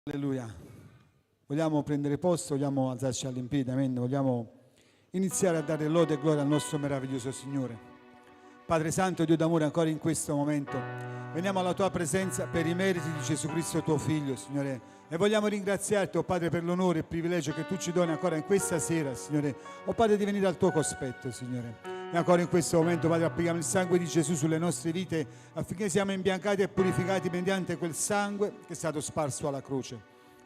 Alleluia. Vogliamo prendere posto, vogliamo alzarci all'impiedi, amen. Vogliamo iniziare a dare lode e gloria al nostro meraviglioso Signore. Padre Santo, Dio d'amore, ancora in questo momento veniamo alla tua presenza per i meriti di Gesù Cristo, tuo Figlio, Signore. E vogliamo ringraziarti, oh Padre, per l'onore e il privilegio che tu ci doni ancora in questa sera, Signore. Oh Padre, di venire al tuo cospetto, Signore. E ancora in questo momento, Padre, applichiamo il sangue di Gesù sulle nostre vite affinché siamo imbiancati e purificati mediante quel sangue che è stato sparso alla croce.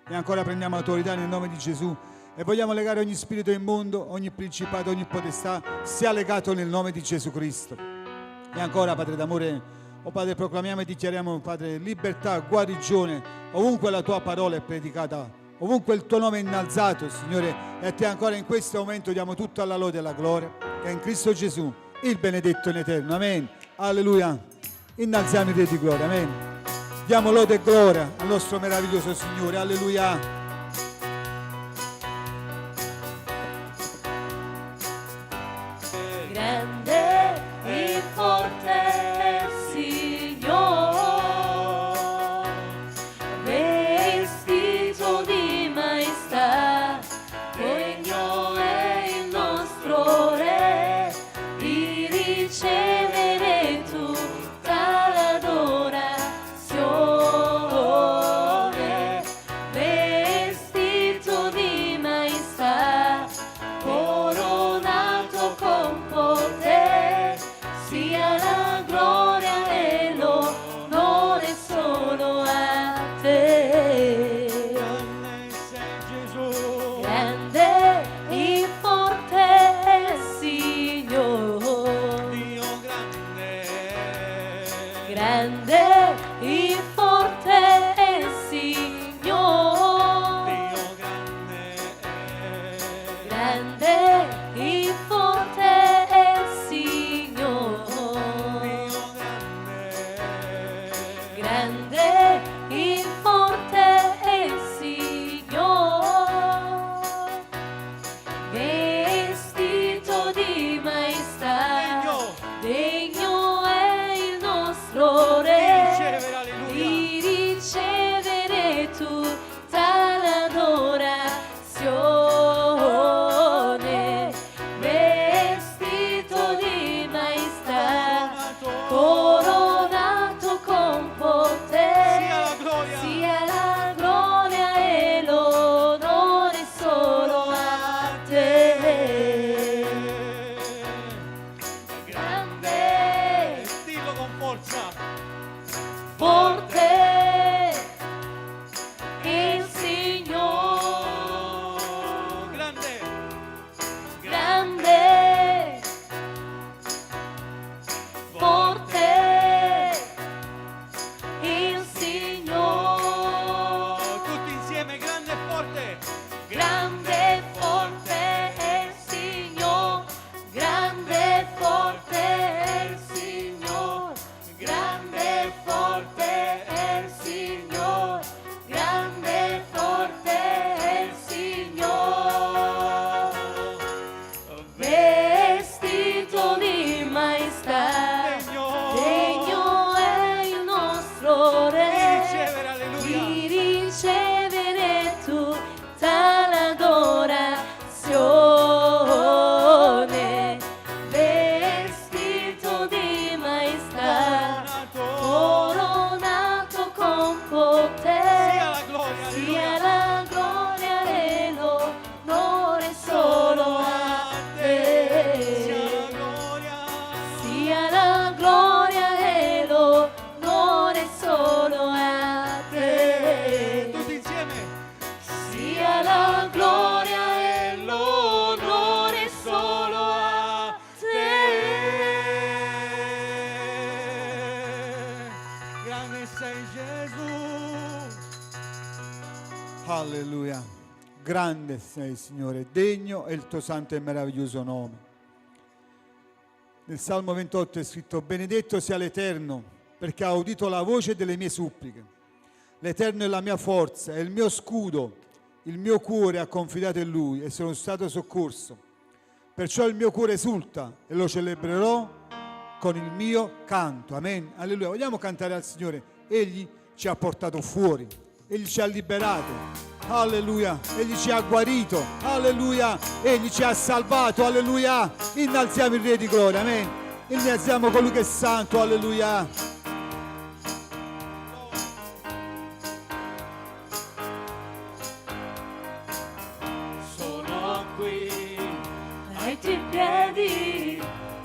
E ancora prendiamo autorità nel nome di Gesù e vogliamo legare ogni spirito immondo, ogni principato, ogni potestà sia legato nel nome di Gesù Cristo. E ancora, Padre d'amore, oh Padre, proclamiamo e dichiariamo, Padre, libertà, guarigione, ovunque la tua parola è predicata, ovunque il tuo nome è innalzato, Signore, e a te ancora in questo momento diamo tutta la lode e la gloria, che è in Cristo Gesù, il benedetto in eterno, amen, alleluia, innalziamo i re di gloria, amen, diamo lode e gloria al nostro meraviglioso Signore, alleluia. Grande e forte Signore, vestito di maestà, degno è il nostro Re di ricevere tutta l'adorazione. Vestito di maestà, coronato con potere, sia la gloria e l'onore solo a te. Grande e forte Signore, Dio grande, grande e forte Signore, Dio grande, grande e forte Signore, Dio grande, grande e forte Signore, vestito di maestà, degno è il nostro Re ricevere, alleluia. di ricevere tutta l'adorazione. Vestito di maestà, coronato con potere, Sia la gloria, sia la gloria e l'onore solo a te. Grande, dillo con forza, forte il Signore, grande, grande, forte il Signore, tutti insieme, grande e forte, grande e forte è il Signore, grande e forte è il Signore, grande e forte è il Signore, grande e forte è il Signore, vestito di maestà, degno è il nostro Re ricevere, alleluia. di ricevere tutta l'adorazione. Vestito di maestà, coronato con potere, Sia la gloria, sia alleluia. la gloria e l'onore solo a te. Sia la gloria, Sia la gloria e l'onore solo a te. tutti insieme, Sia la gloria e l'onore solo a te. grande sei Gesù, Alleluia. Grande sei, Signore, degno è il tuo santo e meraviglioso nome. Nel Salmo 28 è scritto: benedetto sia l'Eterno, perché ha udito la voce delle mie suppliche. L'Eterno è la mia forza, è il mio scudo. Il mio cuore ha confidato in Lui e sono stato soccorso. Perciò il mio cuore esulta e lo celebrerò con il mio canto. Amen. Alleluia. Vogliamo cantare al Signore. Egli ci ha portato fuori Egli ci ha liberato, alleluia, Egli ci ha guarito, alleluia, Egli ci ha salvato, alleluia. Innalziamo il Re di gloria, amen. Innalziamo colui che è santo, alleluia. Sono qui, ai tuoi piedi,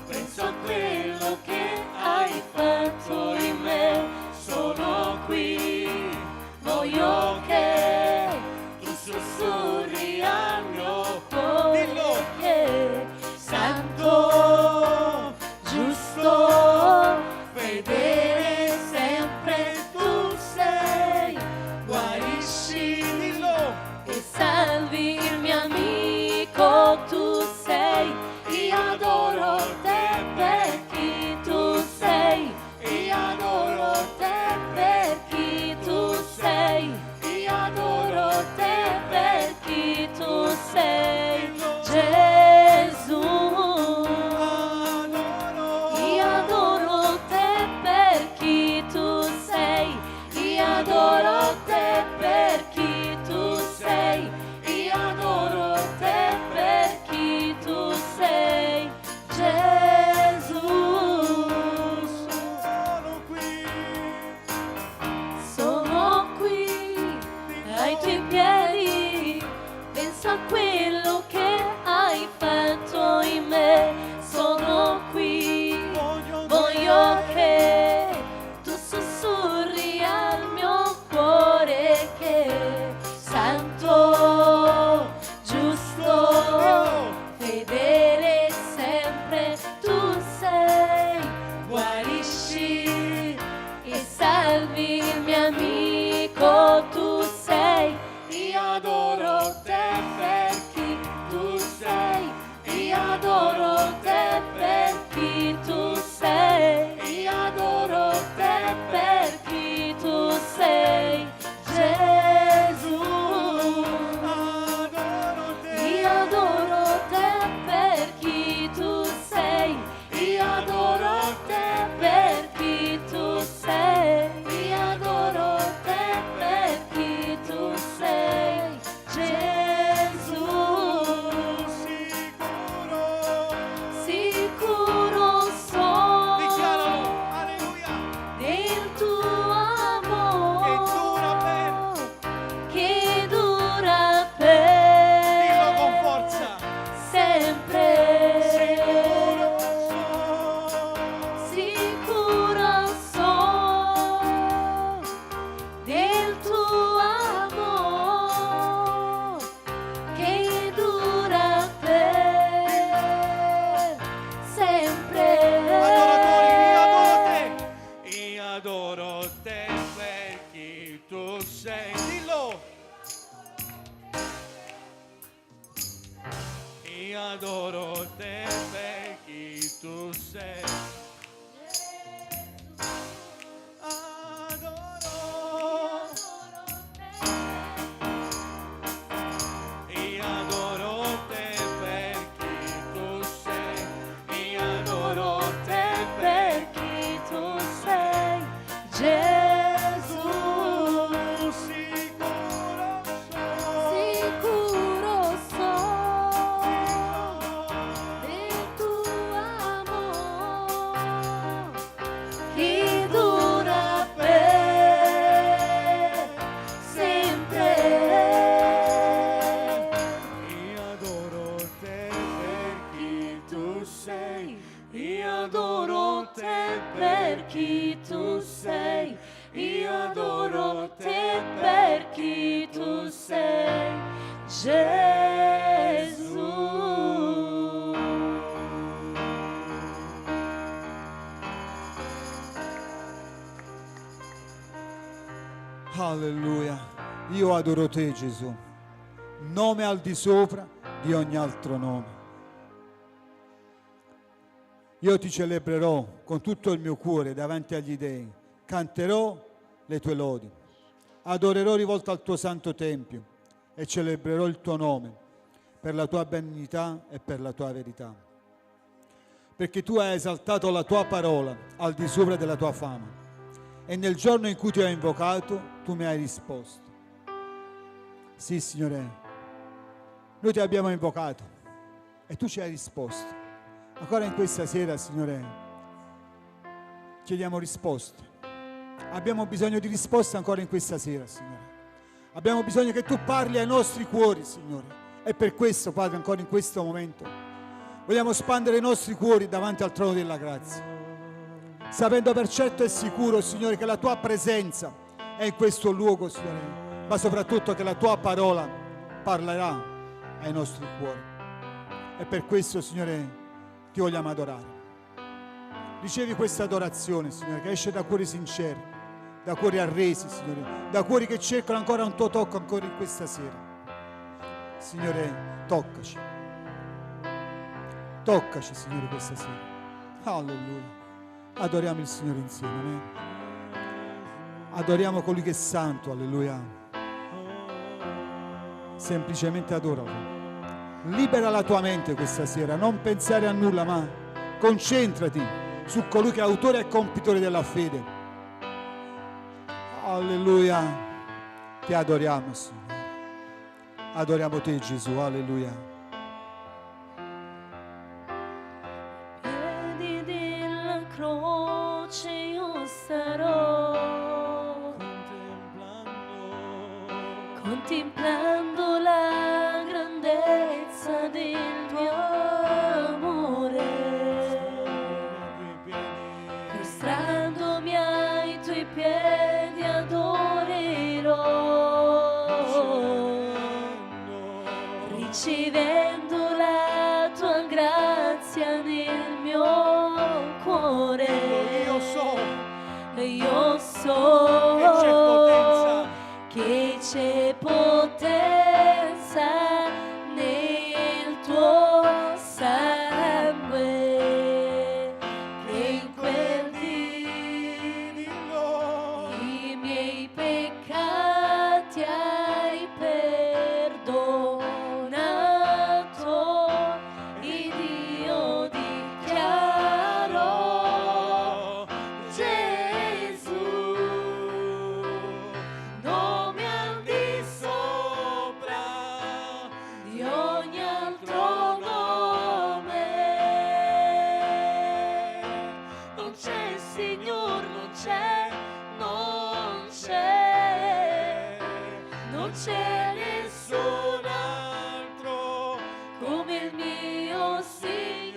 penso a quello che hai fatto in me. Sono qui, voglio che tu sussurri al mio cuore che santo, giusto, fedele sempre tu sei. Guarisci e salvi il mio amico, tu sei. Io adoro te per chi tu sei. Io adoro te per chi tu sei. Io adoro te per chi tu sei. Gesù, io adoro te per chi tu sei. Io adoro te per chi tu sei. Io adoro te per chi tu sei. Gesù, sono qui ai tuoi piedi, penso a quello che hai fatto in me. Sono qui, voglio che tu sussurri al mio cuore che santo, giusto, fedele sempre tu sei. Guarisci e salvi il mio amico, tu sei. Io adoro te per chi tu sei. Io adoro te per chi tu sei. Io adoro te per chi tu sei. Gesù, io adoro te per chi tu sei. Io adoro te per chi tu sei. Io adoro te per chi tu sei. Gesù, sicuro sono del tuo amore che dura per con forza. sempre. Sicuro sono del tuo amore che dura per sempre. Io adoro te per chi tu sei. Dillo. Io adoro te per chi tu sei. Adoro. Io adoro te per chi tu sei. Io adoro te Per chi tu sei, Gesù, sicuro sono del tuo amore che dura per sempre. Io adoro te per chi tu sei. Io adoro te Per chi tu sei, io adoro te per chi tu sei, Gesù. Alleluia. Io adoro te, Gesù, nome al di sopra di ogni altro nome. Io ti celebrerò con tutto il mio cuore davanti agli dei, canterò le tue lodi, adorerò rivolto al tuo santo tempio e celebrerò il tuo nome per la tua benignità e per la tua verità. Perché tu hai esaltato la tua parola al di sopra della tua fama e nel giorno in cui ti ho invocato tu mi hai risposto. Sì, Signore, noi ti abbiamo invocato e tu ci hai risposto. Ancora in questa sera, Signore, chiediamo risposte. Abbiamo bisogno di risposte ancora in questa sera, Signore. Abbiamo bisogno che tu parli ai nostri cuori, Signore. E per questo, Padre, ancora in questo momento, vogliamo spandere i nostri cuori davanti al trono della grazia, sapendo per certo e sicuro, Signore, che la tua presenza è in questo luogo, Signore, ma soprattutto che la tua parola parlerà ai nostri cuori. E per questo, Signore, ti vogliamo adorare. Ricevi questa adorazione, Signore, che esce da cuori sinceri, da cuori arresi, Signore, da cuori che cercano ancora un tuo tocco ancora in questa sera. Signore, toccaci. Toccaci, Signore, questa sera. Alleluia. Adoriamo il Signore insieme. Amen. Adoriamo colui che è santo. Alleluia. Semplicemente adoralo. Libera la tua mente questa sera. Non pensare a nulla, ma concentrati su colui che è autore e compitore della fede. Alleluia. Ti adoriamo, Signore. Adoriamo te, Gesù. Alleluia. Piedi della croce io starò, contemplando la grandezza del tuo amore, prostrandomi ai tuoi piedi adorerò, ricevendo la tua grazia nel mio cuore. Io so che c'è potenza nel tuo sangue, che in quel dì i miei peccati hai perdonato, ed io dichiaro Gesù, nome al di sopra di ogni altro nome. Non c'è, Signor, non c'è, non c'è, non c'è nessun altro come il mio Signore.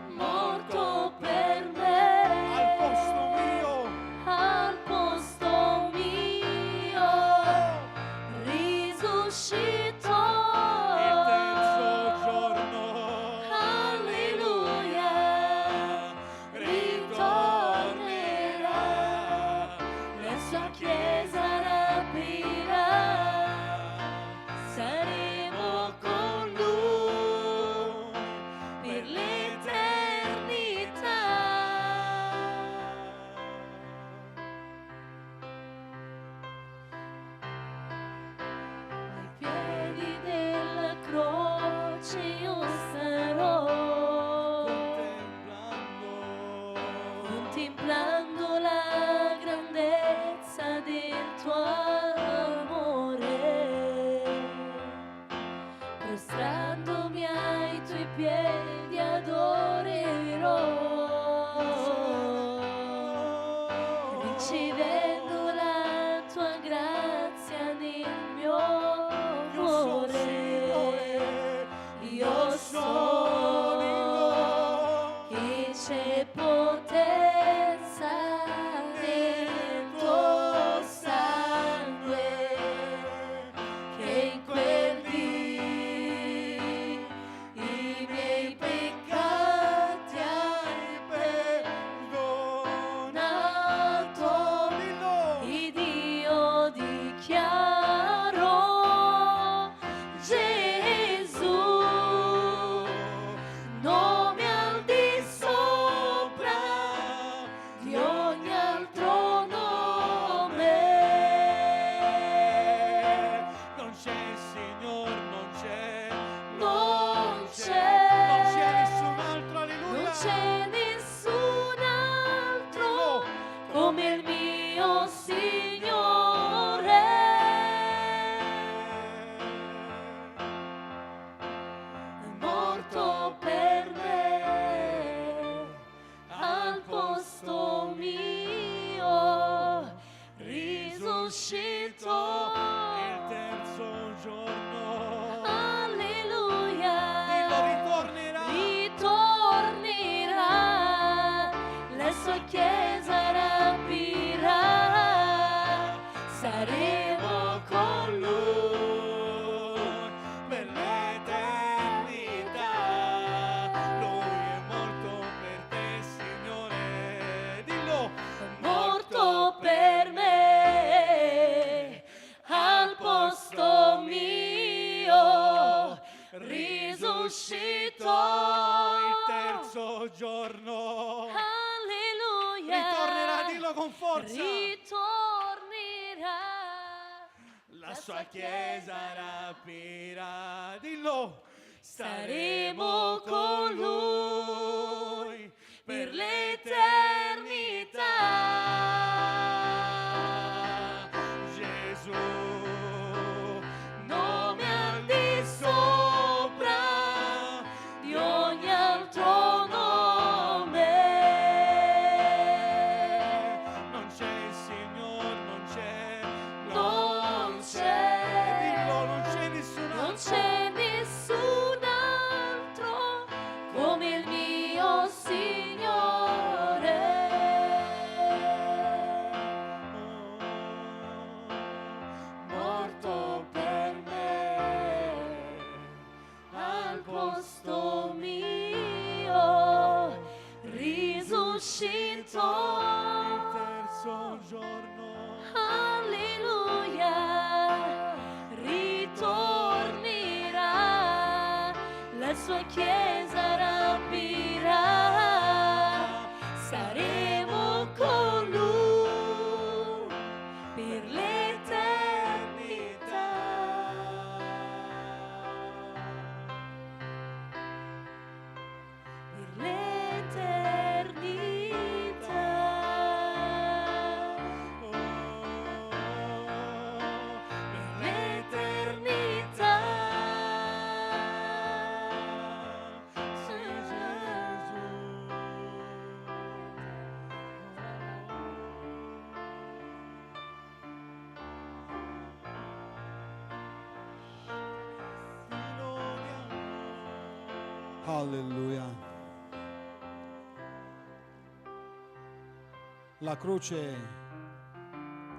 Morto per me, al posto mio, risuscitò. Alleluia, ritornerà, la sua chiesa rapirà, saremo con lui per l'eternità. Ai piedi della croce io starò, contemplando la grandezza del tuo amore, prostrandomi ai tuoi piedi adorerò, ricevendo la tua grazia nel mio cuore. Io so che c'è potenza nel tuo sangue, che in quel dì i miei peccati hai perdonato, ed io dichiaro Gesù, nome al di sopra risuscitò. il terzo giorno. Alleluia. Dillo, ritornerà. Ritornerà, la sua chiesa rapirà, saremo con lui Per l'eternità. Lui è morto per te, Signore. Dillo, morto per me, al posto mio, risuscitò. il terzo giorno. Alleluia. Ritornerà, dillo con forza. Ritornerà, La sua chiesa rapirà. Dillo, saremo con lui per l'eternità. Gesù, Nome al di sopra di ogni altro nome. non c'è il Signore, non c'è. Non c'è. Dillo, non c'è nessun Non altro. c'è nessun altro come il mio Signore. Morto per me, al posto mio, risuscitò. Il terzo giorno. Alleluia, ritornerà, la sua chiesa rapirà, saremo con lui per l'eternità. Per l'eternità. L'eternità. Sì, Alleluia. La croce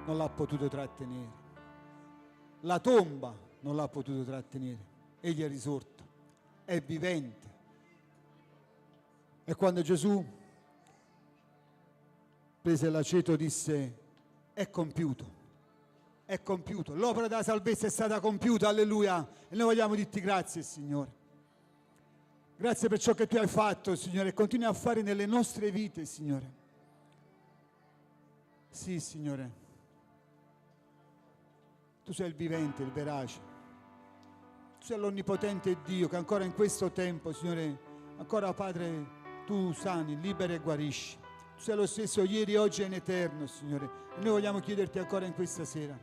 non l'ha potuto trattenere. La tomba non l'ha potuto trattenere. Egli è risorto, è vivente. E quando Gesù prese l'aceto disse: è compiuto. È compiuto. L'opera della salvezza è stata compiuta, alleluia. E noi vogliamo dirti grazie, Signore. Grazie per ciò che tu hai fatto, Signore, e continui a fare nelle nostre vite, Signore. Sì, Signore. Tu sei il vivente, il verace. Tu sei l'onnipotente Dio che ancora in questo tempo, Signore, ancora, Padre, tu sani, liberi e guarisci. Tu sei lo stesso ieri, oggi e in eterno, Signore. E noi vogliamo chiederti ancora in questa sera: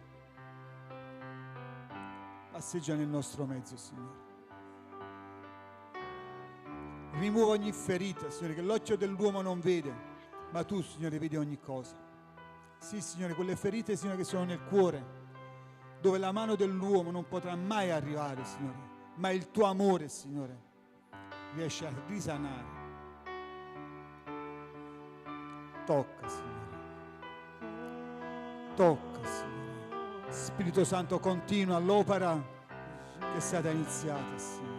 passeggia nel nostro mezzo, Signore. Rimuova ogni ferita, Signore, che l'occhio dell'uomo non vede, ma tu, Signore, vedi ogni cosa. Sì, Signore, quelle ferite, Signore, che sono nel cuore, dove la mano dell'uomo non potrà mai arrivare, Signore, ma il tuo amore, Signore, riesce a risanare. Tocca, Signore. Tocca, Signore. Spirito Santo, continua l'opera che è stata iniziata, Signore.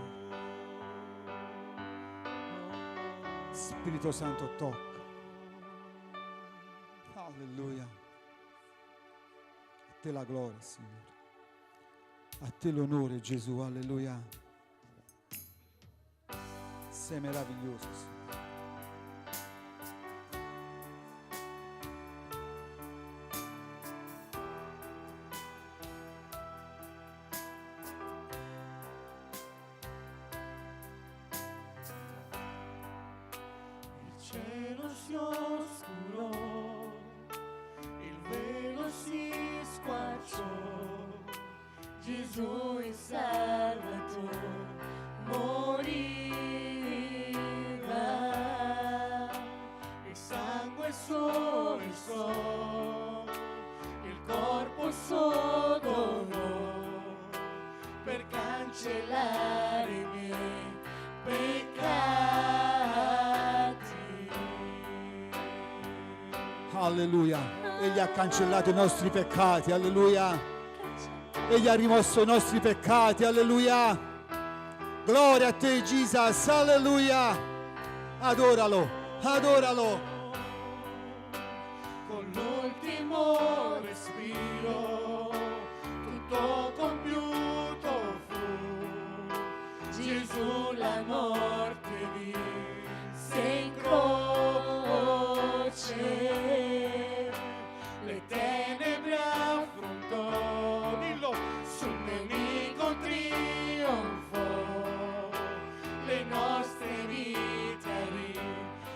Spirito Santo, tocca. Alleluia. A te la gloria, Signore. A te l'onore, Gesù. Alleluia. Sei meraviglioso, Signore. Il cielo si oscurò, il velo si squarciò, Gesù il Salvatore moriva. il sangue sole il corpo Alleluia. Egli ha cancellato i nostri peccati. Alleluia. Egli ha rimosso i nostri peccati. Alleluia. Gloria a te, Jesus. Alleluia. Adoralo. Adoralo. Con l'ultimo respiro tutto compiuto fu. Gesù la morte vinse in croce, le tenebre affrontò, dillo, sul nemico trionfò, le nostre vite ha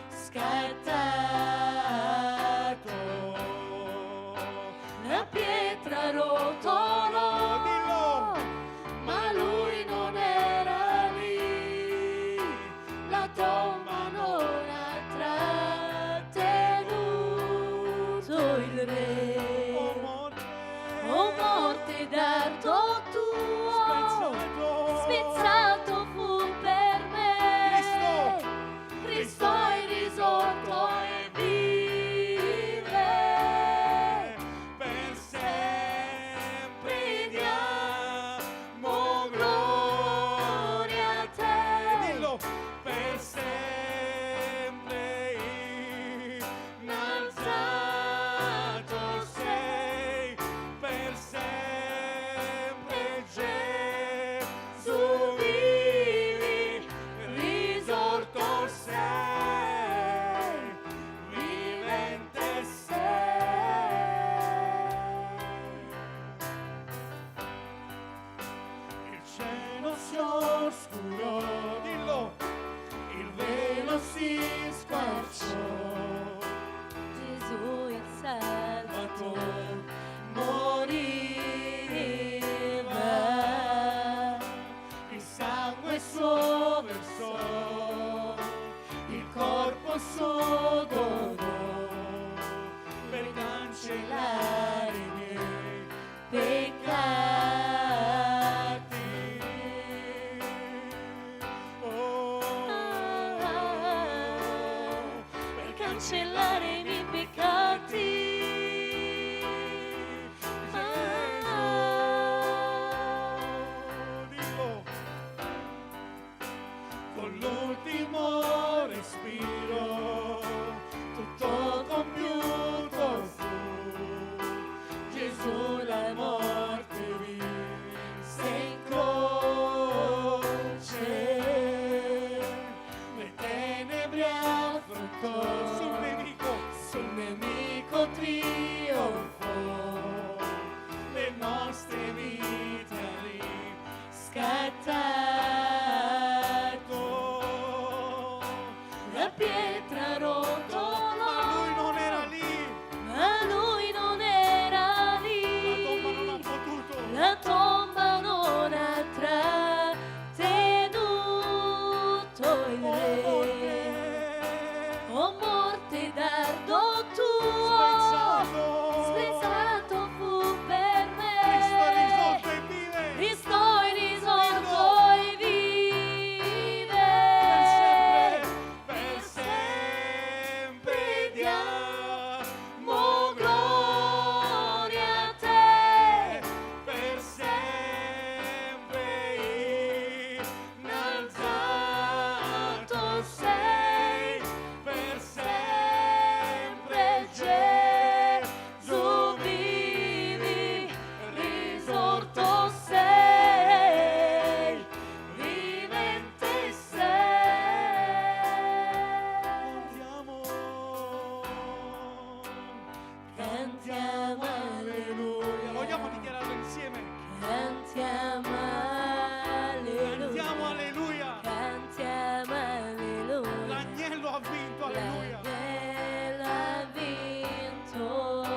riscattato, La pietra rotolò, dillo, ma lui non era lì. La tomba non ha trattenuto il re. oh morte, O morte, dardo tuo, spezzato fu per me. Cristo è risorto e vive. per sempre diamo Gloria a te. dillo, per sempre innalzato sei, per sempre Gesù vivi, risorto sei, vivente sei. Il cielo si oscurò, dillo, il velo si squarciò, Gesù il Salvatore moriva, il sangue suo versò, il corpo suo donò, per cancellare i miei peccati. Oh, per cancellare i miei peccati. dillo, con l'ultimo respiro tutto compiuto fu. Gesù la morte vinse in croce, le tenebre affrontò, sul nemico trionfò, le nostre vite ha riscattato. La pietra rotolò, Ma lui non era lì, ma lui non era la tomba non ha lì. potuto. La tomba non ha trattenuto il re. O morte, dardo tuo, spezzato fu per Cristo è me. risorto e vive. Cristo è risorto e vive. Per sempre diamo Gloria a te. per sempre innalzato sei, per sempre Gesù vivi, risorto sei, vivente sei. Cantiamo alleluia. Vogliamo dichiararlo insieme? Cantiamo alleluia. Cantiamo alleluia. Cantiamo alleluia. L'agnello ha vinto, alleluia. L'agnello ha vinto.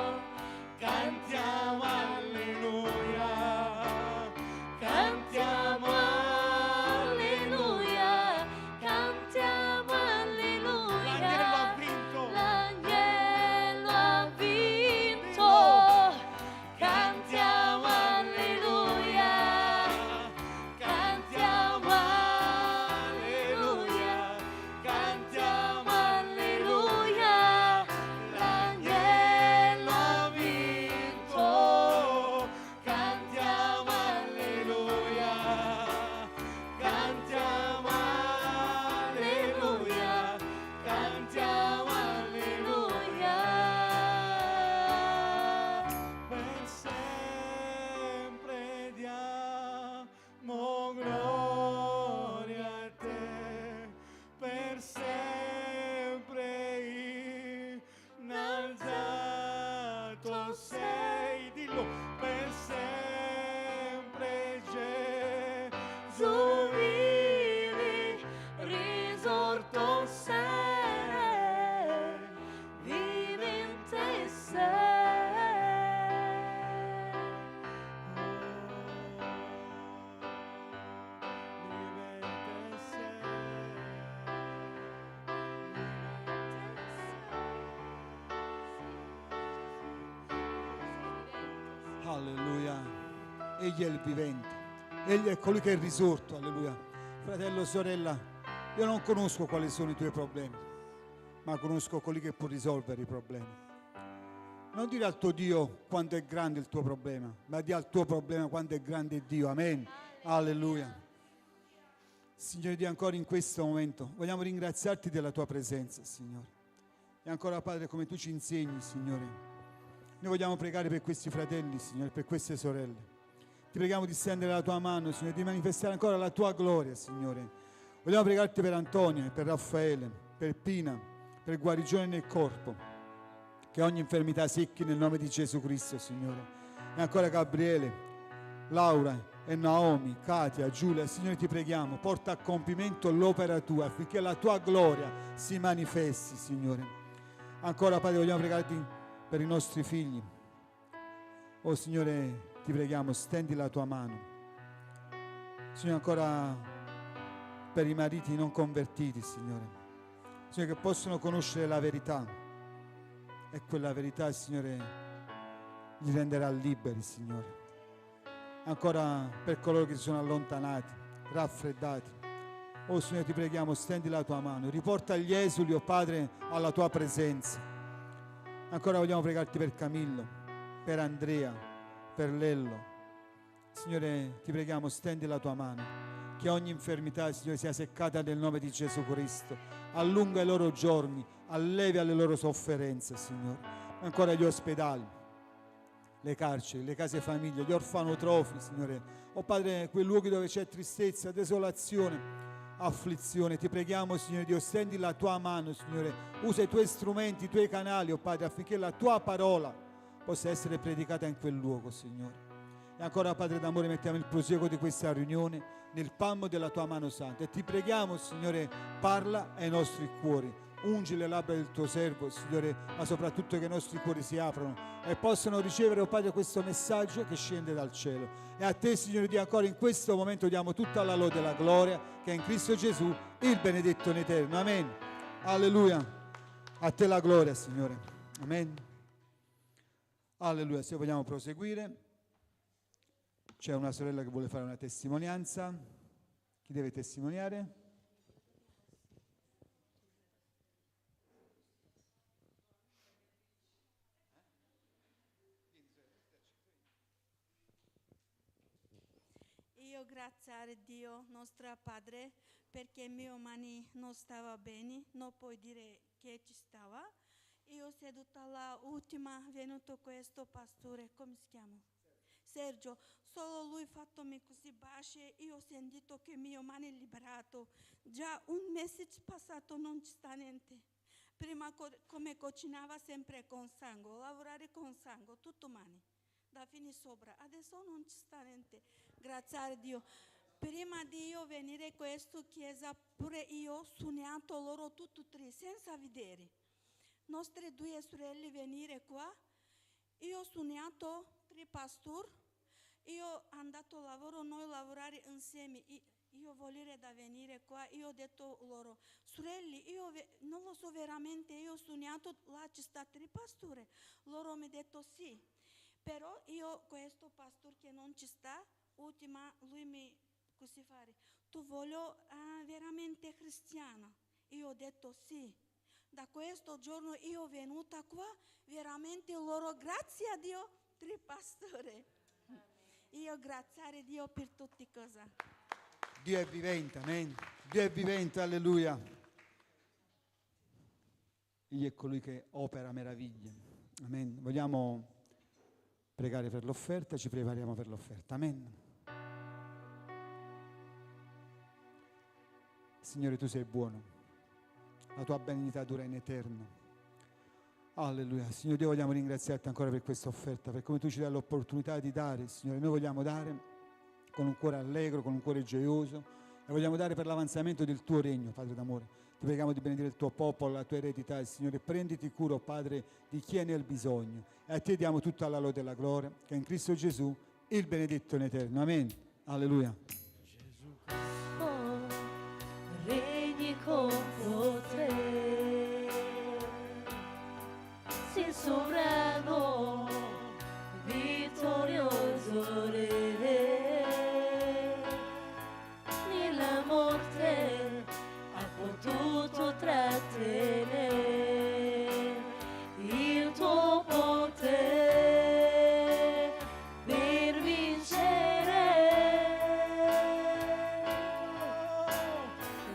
Cantiamo alleluia. Cantiamo Alleluia. Cantiamo alleluia. l'agnello ha vinto. L'agnello ha vinto. Cantiamo alleluia. risorto sei, dillo per sempre Gesù vivi, risorto sei, vivente Alleluia. Egli è il vivente, Egli è colui che è risorto, alleluia. Fratello, sorella, io non conosco quali sono i tuoi problemi, ma conosco colui che può risolvere i problemi. Non dire al tuo Dio quanto è grande il tuo problema, ma di al tuo problema quanto è grande Dio. Amen. Alleluia. Signore Dio, ancora in questo momento vogliamo ringraziarti della tua presenza, Signore. E ancora, Padre, come tu ci insegni, Signore, noi vogliamo pregare per questi fratelli, Signore, per queste sorelle. Ti preghiamo di stendere la tua mano, Signore, di manifestare ancora la tua gloria, Signore. Vogliamo pregarti per Antonia, per Raffaele, per Pina, per guarigione nel corpo, che ogni infermità secchi nel nome di Gesù Cristo, Signore. E ancora Gabriele, Laura e Naomi, Katia, Giulia, Signore, ti preghiamo, porta a compimento l'opera tua affinché la tua gloria si manifesti, Signore. Ancora, Padre, vogliamo pregarti per i nostri figli. Oh Signore, ti preghiamo, stendi la tua mano. Signore, ancora per i mariti non convertiti, Signore. Signore, che possono conoscere la verità. E quella verità, Signore, li renderà liberi, Signore. Ancora per coloro che si sono allontanati, raffreddati. Oh Signore, ti preghiamo, stendi la tua mano. Riporta gli esuli, oh Padre, alla tua presenza. Ancora vogliamo pregarti per Camillo, per Andrea, per Lello. Signore, ti preghiamo, stendi la tua mano, che ogni infermità, Signore, sia seccata nel nome di Gesù Cristo. Allunga i loro giorni, allevia le loro sofferenze, Signore. Ancora gli ospedali, le carceri, le case famiglie, gli orfanotrofi, Signore. Oh Padre, quei luoghi dove c'è tristezza, desolazione, afflizione, ti preghiamo, Signore Dio, stendi la tua mano, Signore, usa i tuoi strumenti, i tuoi canali, oh Padre, affinché la tua parola possa essere predicata in quel luogo, Signore. E ancora, Padre d'amore, mettiamo il proseguo di questa riunione nel palmo della tua mano santa e ti preghiamo, Signore, parla ai nostri cuori, ungi le labbra del tuo servo, Signore, ma soprattutto che i nostri cuori si aprono e possano ricevere, oh Padre, questo messaggio che scende dal cielo. E a te, Signore Dio, ancora in questo momento diamo tutta la lode e la gloria che è in Cristo Gesù, il benedetto in eterno. Amen. Alleluia. A te la gloria, Signore. Amen. Alleluia. Se vogliamo proseguire, c'è una sorella che vuole fare una testimonianza. Chi deve testimoniare? Io ringraziare Dio, nostro Padre, perché mio mani non stava bene, non puoi dire che ci stava. Io seduta là, ultima, venuto questo pastore, come si chiama? Sergio, solo lui fattomi così baci, io ho sentito che mio mani è liberato. Già un mese passato non ci sta niente. Prima come cucinava sempre con sangue, lavorare con sangue, tutto mani, da fine sopra. Adesso non ci sta niente, grazie a Dio. Prima di io venire a questa chiesa, pure io ho sognato loro tutti e tre, senza vedere. Nostre due sorelle venire qua, io ho sognato tre pastori, io ho andato a lavoro, noi lavorare insieme. Io volevo da venire qua, io ho detto loro, sorelle, io non lo so veramente, io ho sognato là ci sta tre pastori. Loro mi hanno detto sì, però io questo pastore che non ci sta, ultima, lui mi così fare, tu voglio veramente cristiana? Io ho detto sì. Da questo giorno io ho venuta qua, veramente loro, grazie a Dio, tre pastori. Io graziare Dio per tutte cose. Dio è vivente, amen. Dio è vivente, alleluia. Egli è colui che opera meraviglie, amen. Vogliamo pregare per l'offerta, ci prepariamo per l'offerta, amen. Signore, tu sei buono, la tua benignità dura in eterno. Alleluia. Signore Dio, vogliamo ringraziarti ancora per questa offerta, per come tu ci dai l'opportunità di dare, Signore. Noi vogliamo dare con un cuore allegro, con un cuore gioioso e vogliamo dare per l'avanzamento del tuo regno, Padre d'amore. Ti preghiamo di benedire il tuo popolo, la tua eredità, e Signore, prenditi cura, Padre, di chi è nel bisogno. E a te diamo tutta la lode e la gloria, che è in Cristo Gesù, il benedetto in eterno. Amen. Alleluia. Regni con potere, sei sovrano, vittorioso Re, nella morte ha potuto trattenere il tuo potere per vincere.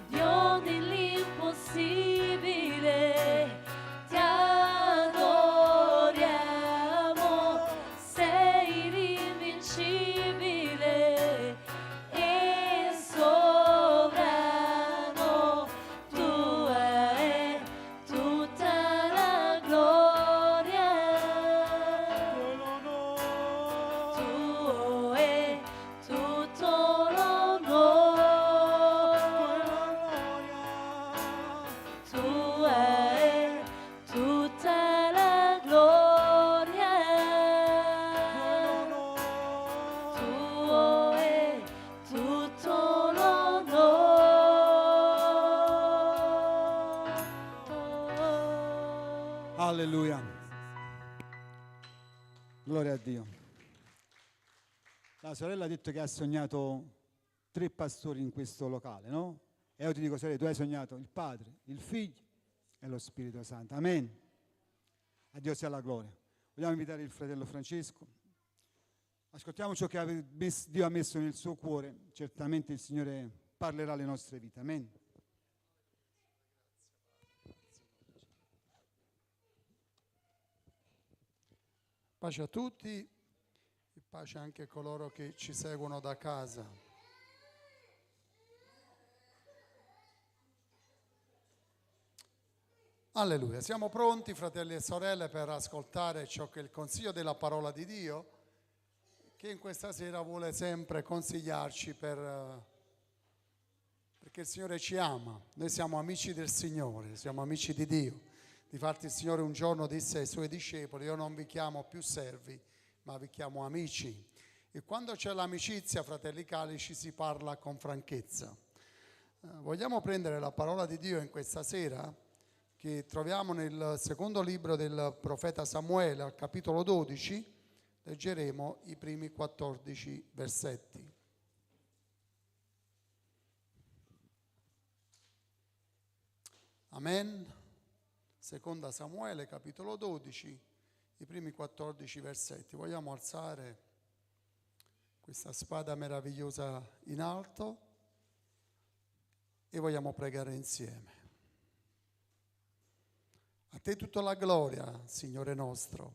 Dio dell'impossibile, ti adoriamo, sei l'invincibile e sovrano, tua è tutta la gloria, tuo è tutto l'onore, tua è tutta la gloria, tuo è tutto l'onore. Alleluia. Gloria a Dio. La sorella ha detto che ha sognato 3 pastori in questo locale, no? E io ti dico, sorella, tu hai sognato il Padre, il Figlio e lo Spirito Santo. Amen. A Dio sia la gloria. Vogliamo invitare il fratello Francesco. Ascoltiamo ciò che Dio ha messo nel suo cuore. Certamente il Signore parlerà alle nostre vite. Amen. Pace a tutti e pace anche a coloro che ci seguono da casa. Alleluia. Siamo pronti, fratelli e sorelle, per ascoltare ciò che è il consiglio della parola di Dio, che in questa sera vuole sempre consigliarci perché il Signore ci ama. Noi siamo amici del Signore, siamo amici di Dio. Difatti il Signore un giorno disse ai Suoi discepoli: io non vi chiamo più servi, ma vi chiamo amici. E quando c'è l'amicizia, fratelli cari, ci si parla con franchezza. Vogliamo prendere la parola di Dio in questa sera, che troviamo nel secondo libro del profeta Samuele, al capitolo 12, leggeremo i primi 14 versetti. Amen. Seconda Samuele, capitolo 12, i primi 14 versetti. Vogliamo alzare questa spada meravigliosa in alto e vogliamo pregare insieme. A te tutta la gloria, Signore nostro.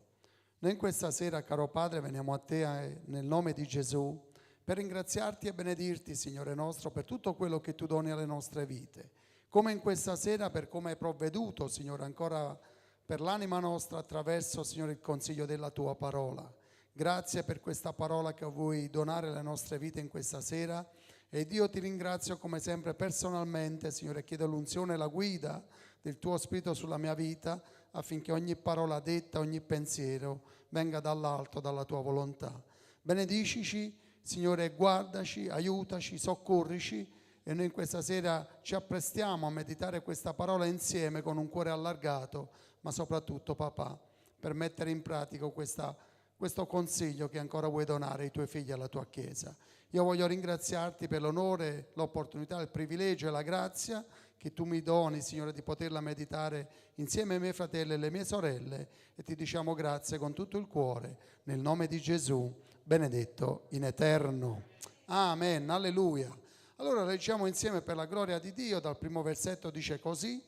Noi in questa sera, caro Padre, veniamo a te nel nome di Gesù per ringraziarti e benedirti, Signore nostro, per tutto quello che tu doni alle nostre vite. Come in questa sera, per come hai provveduto, Signore, ancora per l'anima nostra attraverso, Signore, il consiglio della tua parola. Grazie per questa parola che vuoi donare alle nostre vite in questa sera. E Dio, ti ringrazio come sempre personalmente, Signore, chiedo l'unzione e la guida del tuo Spirito sulla mia vita, affinché ogni parola detta, ogni pensiero venga dall'alto, dalla tua volontà. Benedicici, Signore, guardaci, aiutaci, soccorrici. E noi in questa sera ci apprestiamo a meditare questa parola insieme con un cuore allargato, ma soprattutto, papà, per mettere in pratica questo consiglio che ancora vuoi donare ai tuoi figli e alla tua Chiesa. Io voglio ringraziarti per l'onore, l'opportunità, il privilegio e la grazia che tu mi doni, Signore, di poterla meditare insieme ai miei fratelli e alle mie sorelle, e ti diciamo grazie con tutto il cuore, nel nome di Gesù, benedetto in eterno. Amen, alleluia. Allora leggiamo insieme per la gloria di Dio. Dal primo versetto dice così,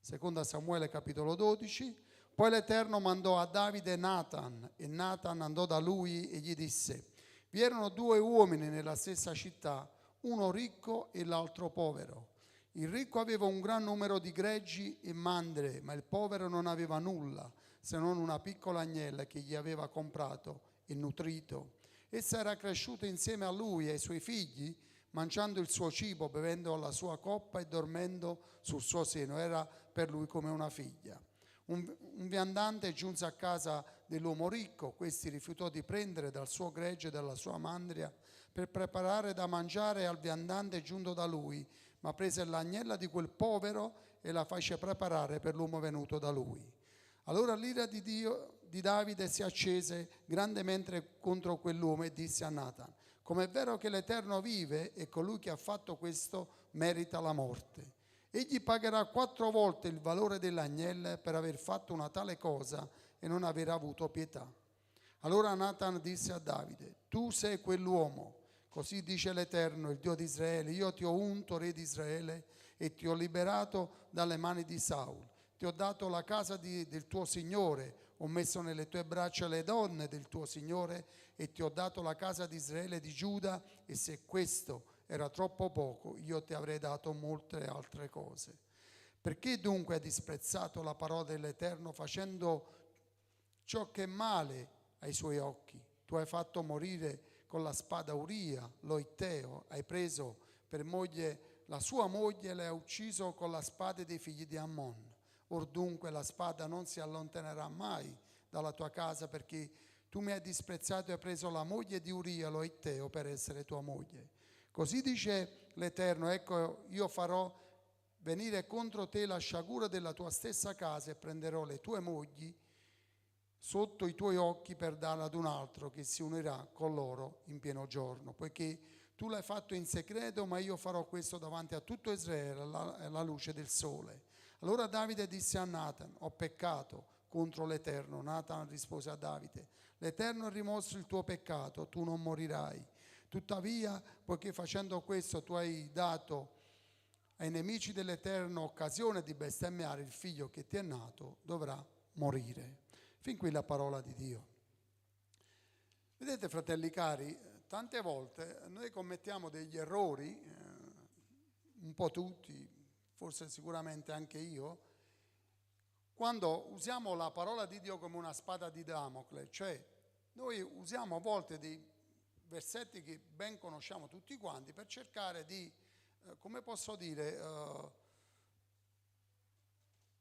seconda Samuele capitolo 12: poi l'Eterno mandò a Davide Natan, e Natan andò da lui e gli disse: vi erano 2 uomini nella stessa città, uno ricco e l'altro povero. Il ricco aveva un gran numero di greggi e mandrie, ma il povero non aveva nulla, se non una piccola agnella che gli aveva comprato e nutrito. Essa era cresciuta insieme a lui e ai suoi figli, mangiando il suo cibo, bevendo la sua coppa e dormendo sul suo seno. Era per lui come una figlia. Un viandante giunse a casa dell'uomo ricco. Questi rifiutò di prendere dal suo gregge e dalla sua mandria per preparare da mangiare al viandante giunto da lui, ma prese l'agnella di quel povero e la fece preparare per l'uomo venuto da lui. Allora l'ira di Davide si accese grandemente contro quell'uomo e disse a Natan: come è vero che l'Eterno vive e colui che ha fatto questo merita la morte. Egli pagherà 4 volte il valore dell'agnello per aver fatto una tale cosa e non aver avuto pietà. Allora Natan disse a Davide: tu sei quell'uomo. Così dice l'Eterno, il Dio di Israele: io ti ho unto re di Israele e ti ho liberato dalle mani di Saul. Ti ho dato la casa del tuo Signore, ho messo nelle tue braccia le donne del tuo Signore e ti ho dato la casa di Israele e di Giuda, e se questo era troppo poco, io ti avrei dato molte altre cose. Perché dunque hai disprezzato la parola dell'Eterno facendo ciò che è male ai suoi occhi? Tu hai fatto morire con la spada Uria, lo Itteo, hai preso per moglie la sua moglie e l'hai ucciso con la spada dei figli di Ammon. Or dunque la spada non si allontanerà mai dalla tua casa, perché tu mi hai disprezzato e hai preso la moglie di Uria, lo Itteo, per essere tua moglie. Così dice l'Eterno: ecco, io farò venire contro te la sciagura della tua stessa casa e prenderò le tue mogli sotto i tuoi occhi per darla ad un altro che si unirà con loro in pieno giorno, poiché tu l'hai fatto in segreto, ma io farò questo davanti a tutto Israele alla luce del sole. Allora Davide disse a Natan: ho peccato contro l'Eterno. Natan rispose a Davide: l'Eterno ha rimosso il tuo peccato, tu non morirai. Tuttavia, poiché facendo questo tu hai dato ai nemici dell'Eterno occasione di bestemmiare il figlio che ti è nato, dovrà morire. Fin qui la parola di Dio. Vedete, fratelli cari, tante volte noi commettiamo degli errori, un po' tutti, forse sicuramente anche io, quando usiamo la parola di Dio come una spada di Damocle, cioè noi usiamo a volte dei versetti che ben conosciamo tutti quanti per cercare di, come posso dire,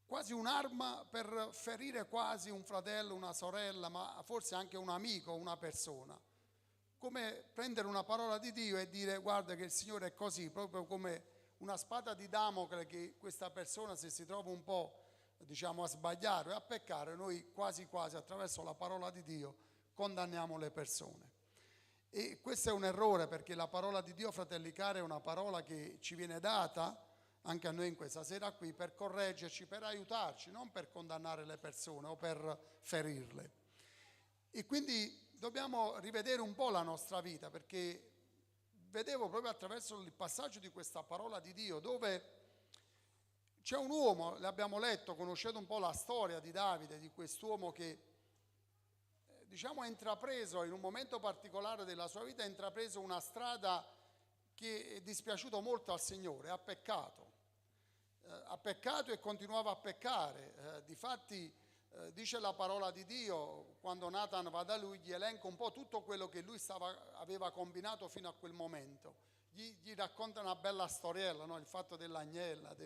quasi un'arma per ferire quasi un fratello, una sorella, ma forse anche un amico, una persona. Come prendere una parola di Dio e dire: guarda che il Signore è così, proprio come una spada di Damocle, che questa persona, se si trova un po', diciamo, a sbagliare o a peccare, noi quasi quasi attraverso la parola di Dio condanniamo le persone. E questo è un errore, perché la parola di Dio, fratelli cari, è una parola che ci viene data anche a noi in questa sera qui per correggerci, per aiutarci, non per condannare le persone o per ferirle. E quindi dobbiamo rivedere un po' la nostra vita, perché vedevo proprio attraverso il passaggio di questa parola di Dio dove c'è un uomo, l'abbiamo letto, conoscete un po' la storia di Davide, di quest'uomo che diciamo ha intrapreso in un momento particolare della sua vita, ha intrapreso una strada che è dispiaciuto molto al Signore, ha peccato e continuava a peccare. Difatti dice la parola di Dio, quando Natan va da lui, gli elenca un po' tutto quello che lui aveva combinato fino a quel momento. Gli racconta una bella storiella, no? Il fatto dell'agnella,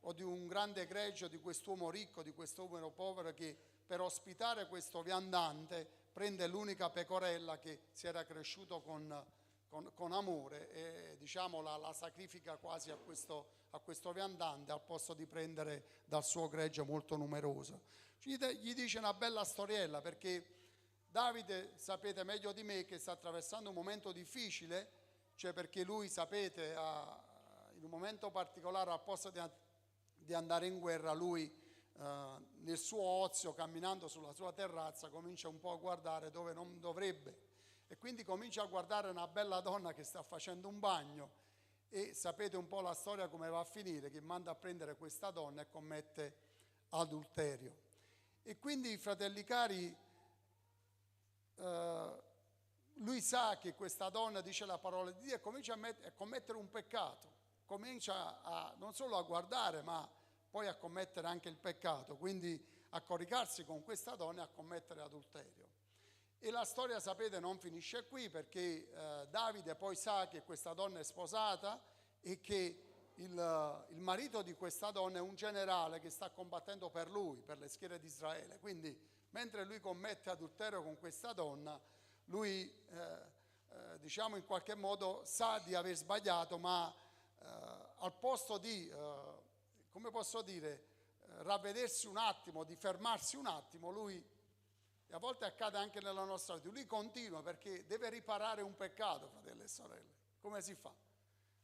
o di un grande gregge di quest'uomo ricco, di quest'uomo povero che per ospitare questo viandante prende l'unica pecorella che si era cresciuto con amore e diciamo la sacrifica quasi a questo viandante al posto di prendere dal suo gregge molto numeroso. Gli dice una bella storiella, perché Davide, sapete meglio di me, che sta attraversando un momento difficile, cioè perché lui, sapete, in un momento particolare, al posto di andare in guerra, lui nel suo ozio, camminando sulla sua terrazza, comincia un po' a guardare dove non dovrebbe e quindi comincia a guardare una bella donna che sta facendo un bagno e sapete un po' la storia come va a finire, che manda a prendere questa donna e commette adulterio. E quindi, fratelli cari, lui sa che questa donna, dice la parola di Dio, e comincia a commettere un peccato. comincia non solo a guardare, ma poi a commettere anche il peccato, quindi a coricarsi con questa donna e a commettere adulterio. E la storia, sapete, non finisce qui, perché Davide poi sa che questa donna è sposata e che il marito di questa donna è un generale che sta combattendo per lui, per le schiere di Israele. Quindi mentre lui commette adulterio con questa donna, lui diciamo in qualche modo sa di aver sbagliato, ma al posto di, come posso dire, ravvedersi un attimo, di fermarsi un attimo, lui, e a volte accade anche nella nostra vita, lui continua perché deve riparare un peccato, fratelli e sorelle. Come si fa?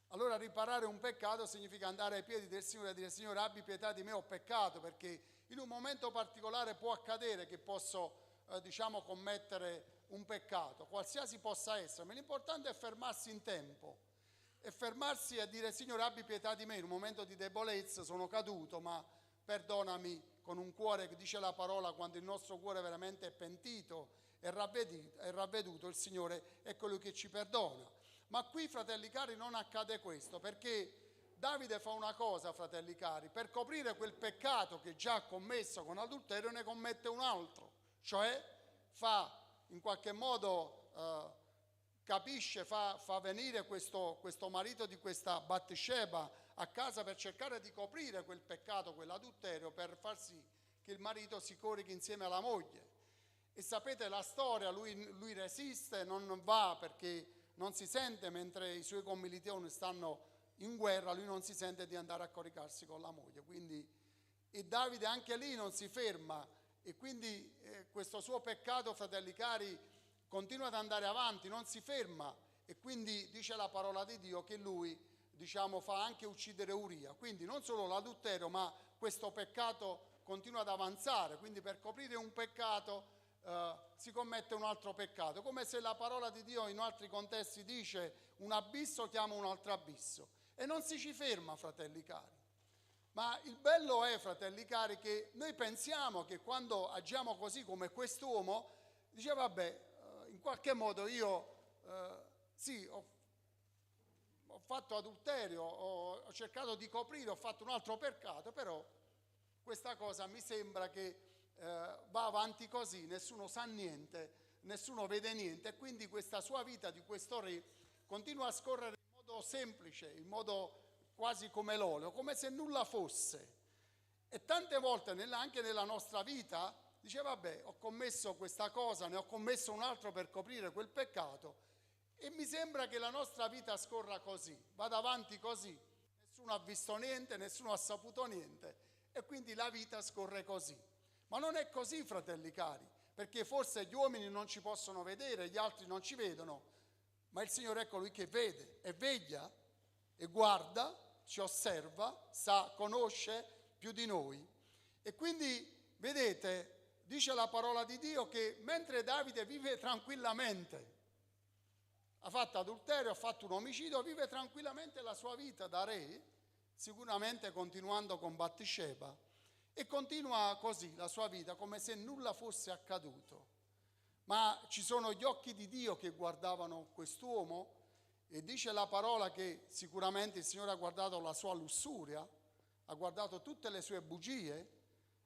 Allora riparare un peccato significa andare ai piedi del Signore e dire: Signore, abbi pietà di me, ho peccato, perché in un momento particolare può accadere che posso diciamo commettere un peccato, qualsiasi possa essere, ma l'importante è fermarsi in tempo e fermarsi a dire: Signore, abbi pietà di me, in un momento di debolezza sono caduto, ma perdonami, con un cuore che dice la parola, quando il nostro cuore veramente è pentito e ravveduto, il Signore è colui che ci perdona. Ma qui, fratelli cari, non accade questo, perché Davide fa una cosa, fratelli cari: per coprire quel peccato che già ha commesso con adulterio ne commette un altro, cioè fa in qualche modo, capisce, fa venire questo marito di questa Bathsheba a casa per cercare di coprire quel peccato, quell'adulterio, per far sì che il marito si corichi insieme alla moglie. E sapete la storia, lui resiste, non va, perché non si sente, mentre i suoi commilitoni stanno in guerra, lui non si sente di andare a coricarsi con la moglie. Quindi, e Davide anche lì non si ferma, e quindi questo suo peccato, fratelli cari, continua ad andare avanti, non si ferma, e quindi dice la parola di Dio che lui, diciamo, fa anche uccidere Uria. Quindi non solo l'adulterio, ma questo peccato continua ad avanzare. Quindi per coprire un peccato si commette un altro peccato, come se la parola di Dio in altri contesti dice: un abisso chiama un altro abisso. E non si ci ferma, fratelli cari. Ma il bello è, fratelli cari, che noi pensiamo che quando agiamo così come quest'uomo, dice: vabbè, in qualche modo io sì, ho fatto adulterio, ho cercato di coprire, ho fatto un altro peccato, però questa cosa mi sembra che va avanti così, nessuno sa niente, nessuno vede niente, e quindi questa sua vita di questo re continua a scorrere in modo semplice, in modo quasi come l'olio, come se nulla fosse. E tante volte anche nella nostra vita dice: vabbè, ho commesso questa cosa, ne ho commesso un altro per coprire quel peccato, e mi sembra che la nostra vita scorra così, vada avanti così, nessuno ha visto niente, nessuno ha saputo niente, e quindi la vita scorre così. Ma non è così, fratelli cari, perché forse gli uomini non ci possono vedere, gli altri non ci vedono, ma il Signore è colui che vede e veglia e guarda, ci osserva, conosce più di noi. E quindi, vedete, dice la parola di Dio che mentre Davide vive tranquillamente, ha fatto adulterio, ha fatto un omicidio, vive tranquillamente la sua vita da re, sicuramente continuando con Bathsheba, e continua così la sua vita come se nulla fosse accaduto. Ma ci sono gli occhi di Dio che guardavano quest'uomo, e dice la parola che sicuramente il Signore ha guardato la sua lussuria, ha guardato tutte le sue bugie,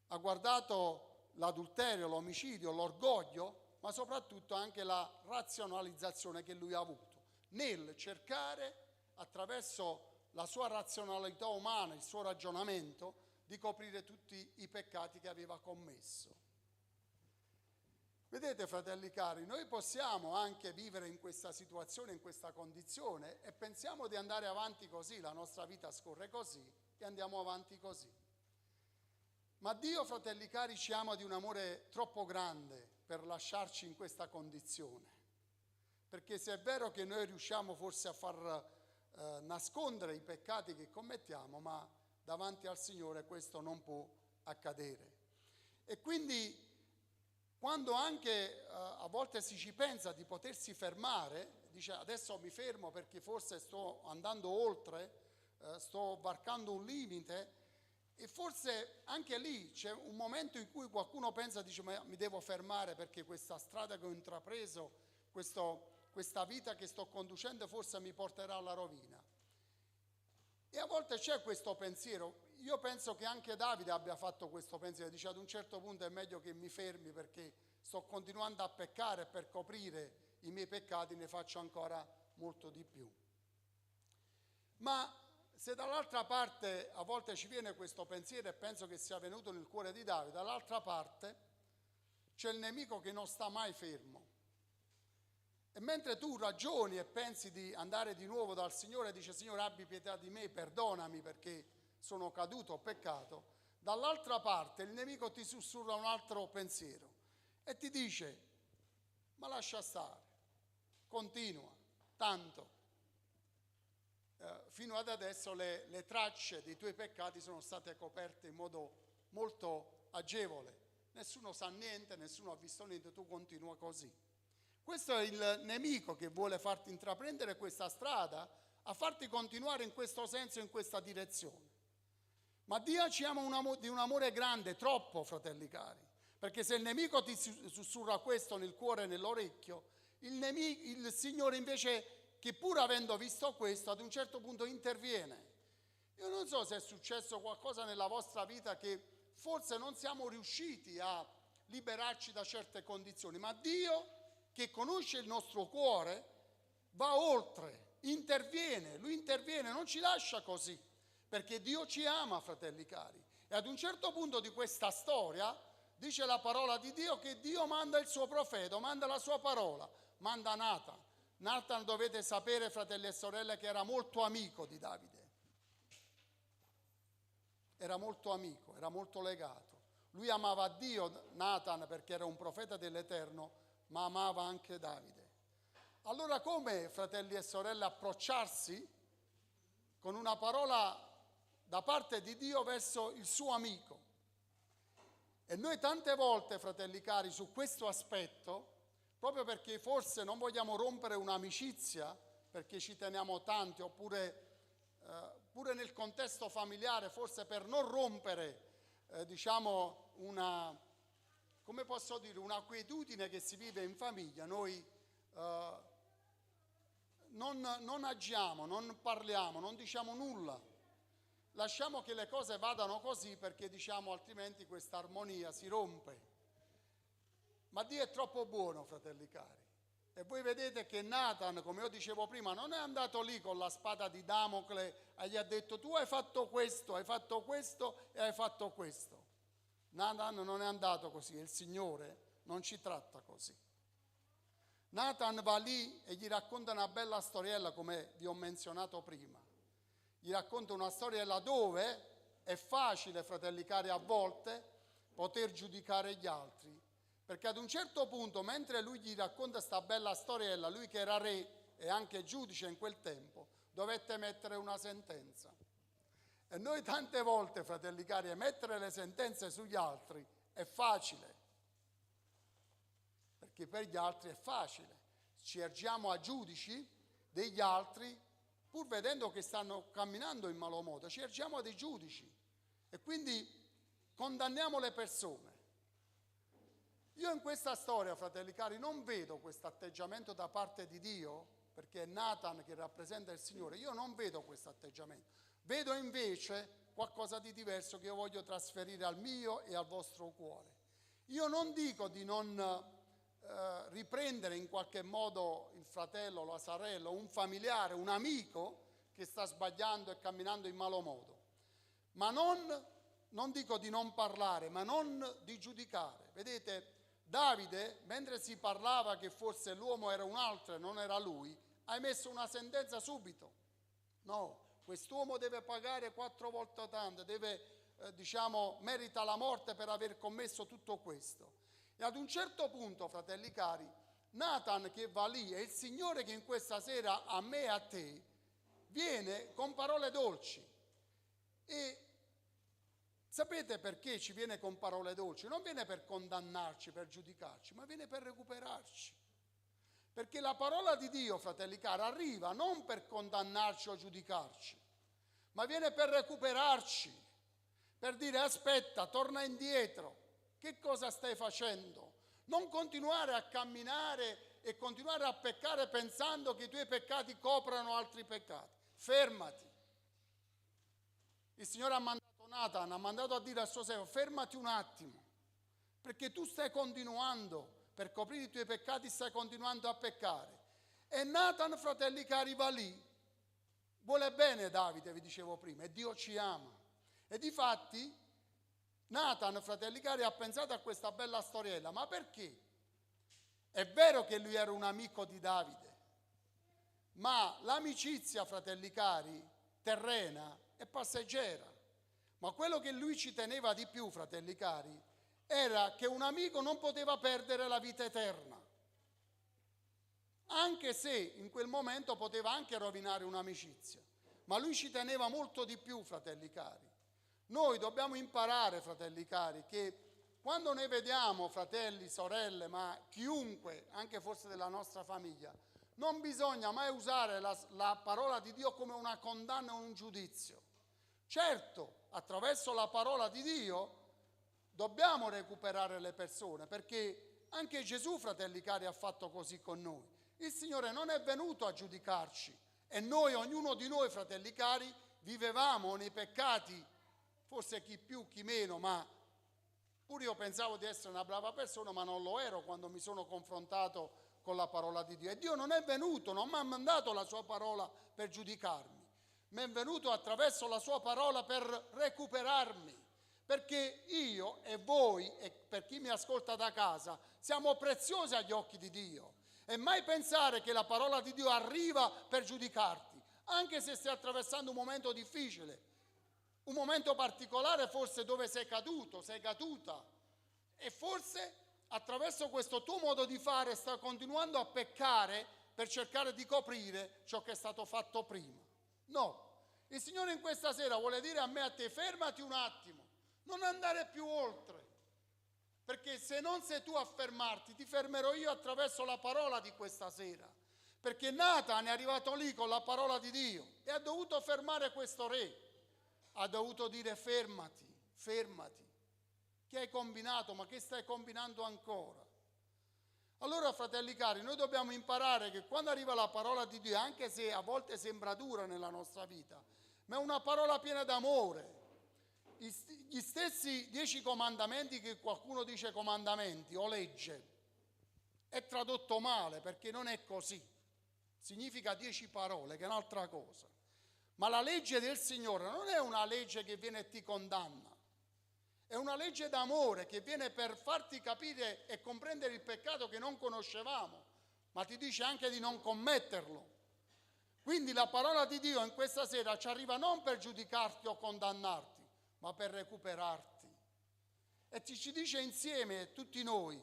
ha guardato l'adulterio, l'omicidio, l'orgoglio, ma soprattutto anche la razionalizzazione che lui ha avuto nel cercare, attraverso la sua razionalità umana, il suo ragionamento, di coprire tutti i peccati che aveva commesso. Vedete, fratelli cari, noi possiamo anche vivere in questa situazione, in questa condizione, e pensiamo di andare avanti così, la nostra vita scorre così e andiamo avanti così. Ma Dio, fratelli cari, ci ama di un amore troppo grande per lasciarci in questa condizione. Perché se è vero che noi riusciamo forse a far nascondere i peccati che commettiamo, ma davanti al Signore questo non può accadere. E quindi quando anche a volte si ci pensa di potersi fermare, dice: adesso mi fermo perché forse sto andando oltre, sto varcando un limite, e forse anche lì c'è un momento in cui qualcuno pensa, dice: ma mi devo fermare perché questa strada che ho intrapreso, questa vita che sto conducendo forse mi porterà alla rovina. E a volte c'è questo pensiero. Io penso che anche Davide abbia fatto questo pensiero, dice ad un certo punto è meglio che mi fermi perché sto continuando a peccare e per coprire i miei peccati ne faccio ancora molto di più. Ma se dall'altra parte a volte ci viene questo pensiero, e penso che sia venuto nel cuore di Davide, dall'altra parte c'è il nemico che non sta mai fermo. E mentre tu ragioni e pensi di andare di nuovo dal Signore e dici Signore abbi pietà di me, perdonami perché sono caduto, ho peccato, dall'altra parte il nemico ti sussurra un altro pensiero e ti dice ma lascia stare, continua, tanto fino ad adesso le tracce dei tuoi peccati sono state coperte in modo molto agevole, nessuno sa niente, nessuno ha visto niente, tu continua così. Questo è il nemico che vuole farti intraprendere questa strada, a farti continuare in questo senso, in questa direzione. Ma Dio ci ama di un amore grande, troppo, fratelli cari, perché se il nemico ti sussurra questo nel cuore e nell'orecchio, il Signore invece, che pur avendo visto questo, ad un certo punto interviene. Io non so se è successo qualcosa nella vostra vita che forse non siamo riusciti a liberarci da certe condizioni, ma Dio, che conosce il nostro cuore, va oltre, interviene, Lui interviene, non ci lascia così. Perché Dio ci ama, fratelli cari. E ad un certo punto di questa storia dice la parola di Dio che Dio manda il suo profeta, manda la sua parola, manda Natan. Natan dovete sapere, fratelli e sorelle, che era molto amico di Davide. Era molto amico, era molto legato. Lui amava Dio, Natan, perché era un profeta dell'Eterno, ma amava anche Davide. Allora come, fratelli e sorelle, approcciarsi con una parola da parte di Dio verso il suo amico? E noi tante volte, fratelli cari, su questo aspetto, proprio perché forse non vogliamo rompere un'amicizia, perché ci teniamo tanti, oppure pure nel contesto familiare, forse per non rompere, diciamo, come posso dire, una quietudine che si vive in famiglia, noi non agiamo, non parliamo, non diciamo nulla. Lasciamo che le cose vadano così perché diciamo altrimenti questa armonia si rompe. Ma Dio è troppo buono, fratelli cari. E voi vedete che Natan, come io dicevo prima, non è andato lì con la spada di Damocle e gli ha detto tu hai fatto questo e hai fatto questo. Natan non è andato così, il Signore non ci tratta così. Natan va lì e gli racconta una bella storiella come vi ho menzionato prima. Gli racconta una storiella dove è facile, fratelli cari, a volte poter giudicare gli altri. Perché ad un certo punto, mentre lui gli racconta questa bella storiella, lui che era re e anche giudice in quel tempo, dovette mettere una sentenza. E noi tante volte, fratelli cari, mettere le sentenze sugli altri è facile. Perché per gli altri è facile. Ci ergiamo a giudici degli altri pur vedendo che stanno camminando in malo modo, ci ergiamo a dei giudici e quindi condanniamo le persone. Io in questa storia, fratelli cari, non vedo questo atteggiamento da parte di Dio, perché è Natan che rappresenta il Signore, io non vedo questo atteggiamento. Vedo invece qualcosa di diverso che io voglio trasferire al mio e al vostro cuore. Io non dico di non riprendere in qualche modo il fratello, la sorella, un familiare, un amico che sta sbagliando e camminando in malo modo, ma non dico di non parlare, ma non di giudicare. Vedete, Davide, mentre si parlava che forse l'uomo era un altro e non era lui, ha emesso una sentenza subito. No, quest'uomo deve pagare 4 volte tanto, merita la morte per aver commesso tutto questo. E ad un certo punto, fratelli cari, Natan che va lì è il Signore che in questa sera a me e a te viene con parole dolci. E sapete perché ci viene con parole dolci? Non viene per condannarci, per giudicarci, ma viene per recuperarci. Perché la parola di Dio, fratelli cari, arriva non per condannarci o giudicarci, ma viene per recuperarci, per dire aspetta, torna indietro. Che cosa stai facendo? Non continuare a camminare e continuare a peccare pensando che i tuoi peccati coprano altri peccati. Fermati. Il Signore ha mandato Nathan, ha mandato a dire al suo servo: fermati un attimo, perché tu stai continuando, per coprire i tuoi peccati stai continuando a peccare. E Nathan, fratelli cari, va lì. Vuole bene Davide, vi dicevo prima, e Dio ci ama. E difatti Nathan, fratelli cari, ha pensato a questa bella storiella. Ma perché? È vero che lui era un amico di Davide, ma l'amicizia, fratelli cari, terrena è passeggera. Ma quello che lui ci teneva di più, fratelli cari, era che un amico non poteva perdere la vita eterna, anche se in quel momento poteva anche rovinare un'amicizia. Ma lui ci teneva molto di più, fratelli cari. Noi dobbiamo imparare, fratelli cari, che quando noi vediamo fratelli, sorelle, ma chiunque, anche forse della nostra famiglia, non bisogna mai usare la parola di Dio come una condanna o un giudizio. Certo, attraverso la parola di Dio dobbiamo recuperare le persone, perché anche Gesù, fratelli cari, ha fatto così con noi. Il Signore non è venuto a giudicarci e noi, ognuno di noi, fratelli cari, vivevamo nei peccati, forse chi più, chi meno, ma pure io pensavo di essere una brava persona, ma non lo ero quando mi sono confrontato con la parola di Dio. E Dio non è venuto, non mi ha mandato la sua parola per giudicarmi, ma è venuto attraverso la sua parola per recuperarmi. Perché io e voi, e per chi mi ascolta da casa, siamo preziosi agli occhi di Dio. E mai pensare che la parola di Dio arriva per giudicarti, anche se stai attraversando un momento difficile, un momento particolare forse dove sei caduto, sei caduta, e forse attraverso questo tuo modo di fare stai continuando a peccare per cercare di coprire ciò che è stato fatto prima. No, il Signore in questa sera vuole dire a me e a te: fermati un attimo, non andare più oltre, perché se non sei tu a fermarti, ti fermerò io attraverso la parola di questa sera. Perché Nathan è arrivato lì con la parola di Dio e ha dovuto fermare questo re. Ha dovuto dire: fermati, fermati. Che hai combinato? Ma che stai combinando ancora? Allora, fratelli cari, noi dobbiamo imparare che quando arriva la parola di Dio, anche se a volte sembra dura nella nostra vita, ma è una parola piena d'amore. Gli stessi 10 comandamenti, che qualcuno dice comandamenti o legge, è tradotto male perché non è così. Significa 10 parole, che è un'altra cosa. Ma la legge del Signore non è una legge che viene e ti condanna, è una legge d'amore che viene per farti capire e comprendere il peccato che non conoscevamo, ma ti dice anche di non commetterlo. Quindi la parola di Dio in questa sera ci arriva non per giudicarti o condannarti, ma per recuperarti. E ci dice insieme, tutti noi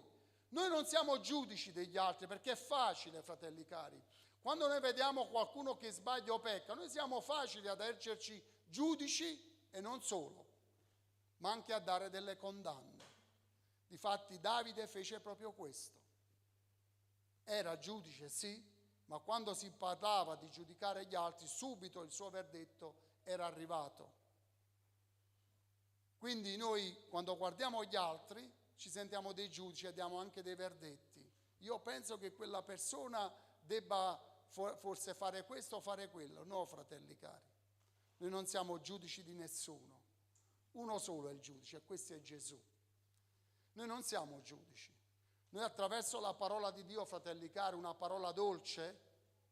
non siamo giudici degli altri, perché è facile, fratelli cari. Quando noi vediamo qualcuno che sbaglia o pecca, noi siamo facili ad ergerci giudici e non solo, ma anche a dare delle condanne. Difatti Davide fece proprio questo. Era giudice, sì, ma quando si parlava di giudicare gli altri, subito il suo verdetto era arrivato. Quindi noi, quando guardiamo gli altri, ci sentiamo dei giudici e diamo anche dei verdetti. Io penso che quella persona debba forse fare questo o fare quello. No, fratelli cari, noi non siamo giudici di nessuno. Uno solo è il giudice, e questo è Gesù. Noi non siamo giudici. Noi attraverso la parola di Dio, fratelli cari, una parola dolce,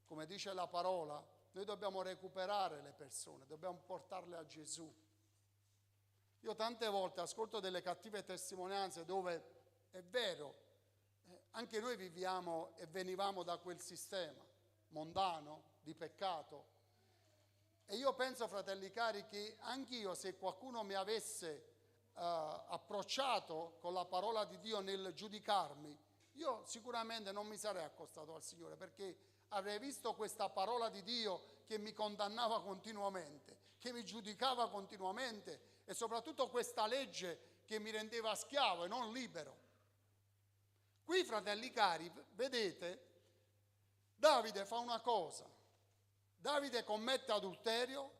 come dice la parola, noi dobbiamo recuperare le persone, dobbiamo portarle a Gesù. Io tante volte ascolto delle cattive testimonianze dove, è vero, anche noi viviamo e venivamo da quel sistema mondano di peccato. E io penso, fratelli cari, che anch'io, se qualcuno mi avesse approcciato con la parola di Dio nel giudicarmi, io sicuramente non mi sarei accostato al Signore, perché avrei visto questa parola di Dio che mi condannava continuamente, che mi giudicava continuamente, e soprattutto questa legge che mi rendeva schiavo e non libero. Qui, fratelli cari, vedete, Davide fa una cosa. Davide commette adulterio,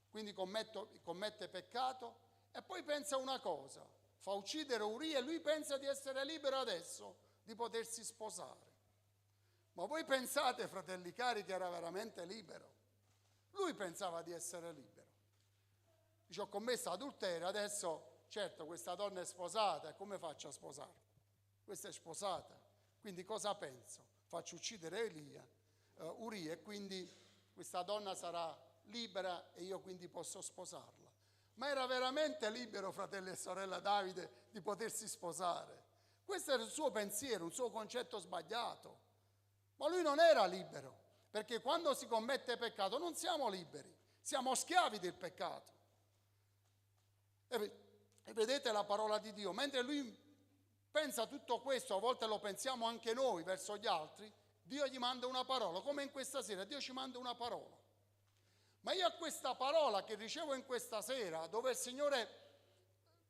quindi commette peccato, e poi pensa una cosa: fa uccidere Uria e lui pensa di essere libero adesso, di potersi sposare. Ma voi pensate, fratelli cari, che era veramente libero? Lui pensava di essere libero. Dice, ho commesso adulterio, adesso certo questa donna è sposata, e come faccio a sposarla? Questa è sposata, quindi cosa penso? Faccio uccidere Uria, e quindi questa donna sarà libera e io quindi posso sposarla. Ma era veramente libero, fratelli e sorella Davide, di potersi sposare? Questo era il suo pensiero, un suo concetto sbagliato. Ma lui non era libero, perché quando si commette peccato non siamo liberi, siamo schiavi del peccato. E vedete la parola di Dio, mentre lui pensa tutto questo, a volte lo pensiamo anche noi verso gli altri, Dio gli manda una parola, come in questa sera, Dio ci manda una parola. Ma io a questa parola che ricevo in questa sera, dove il Signore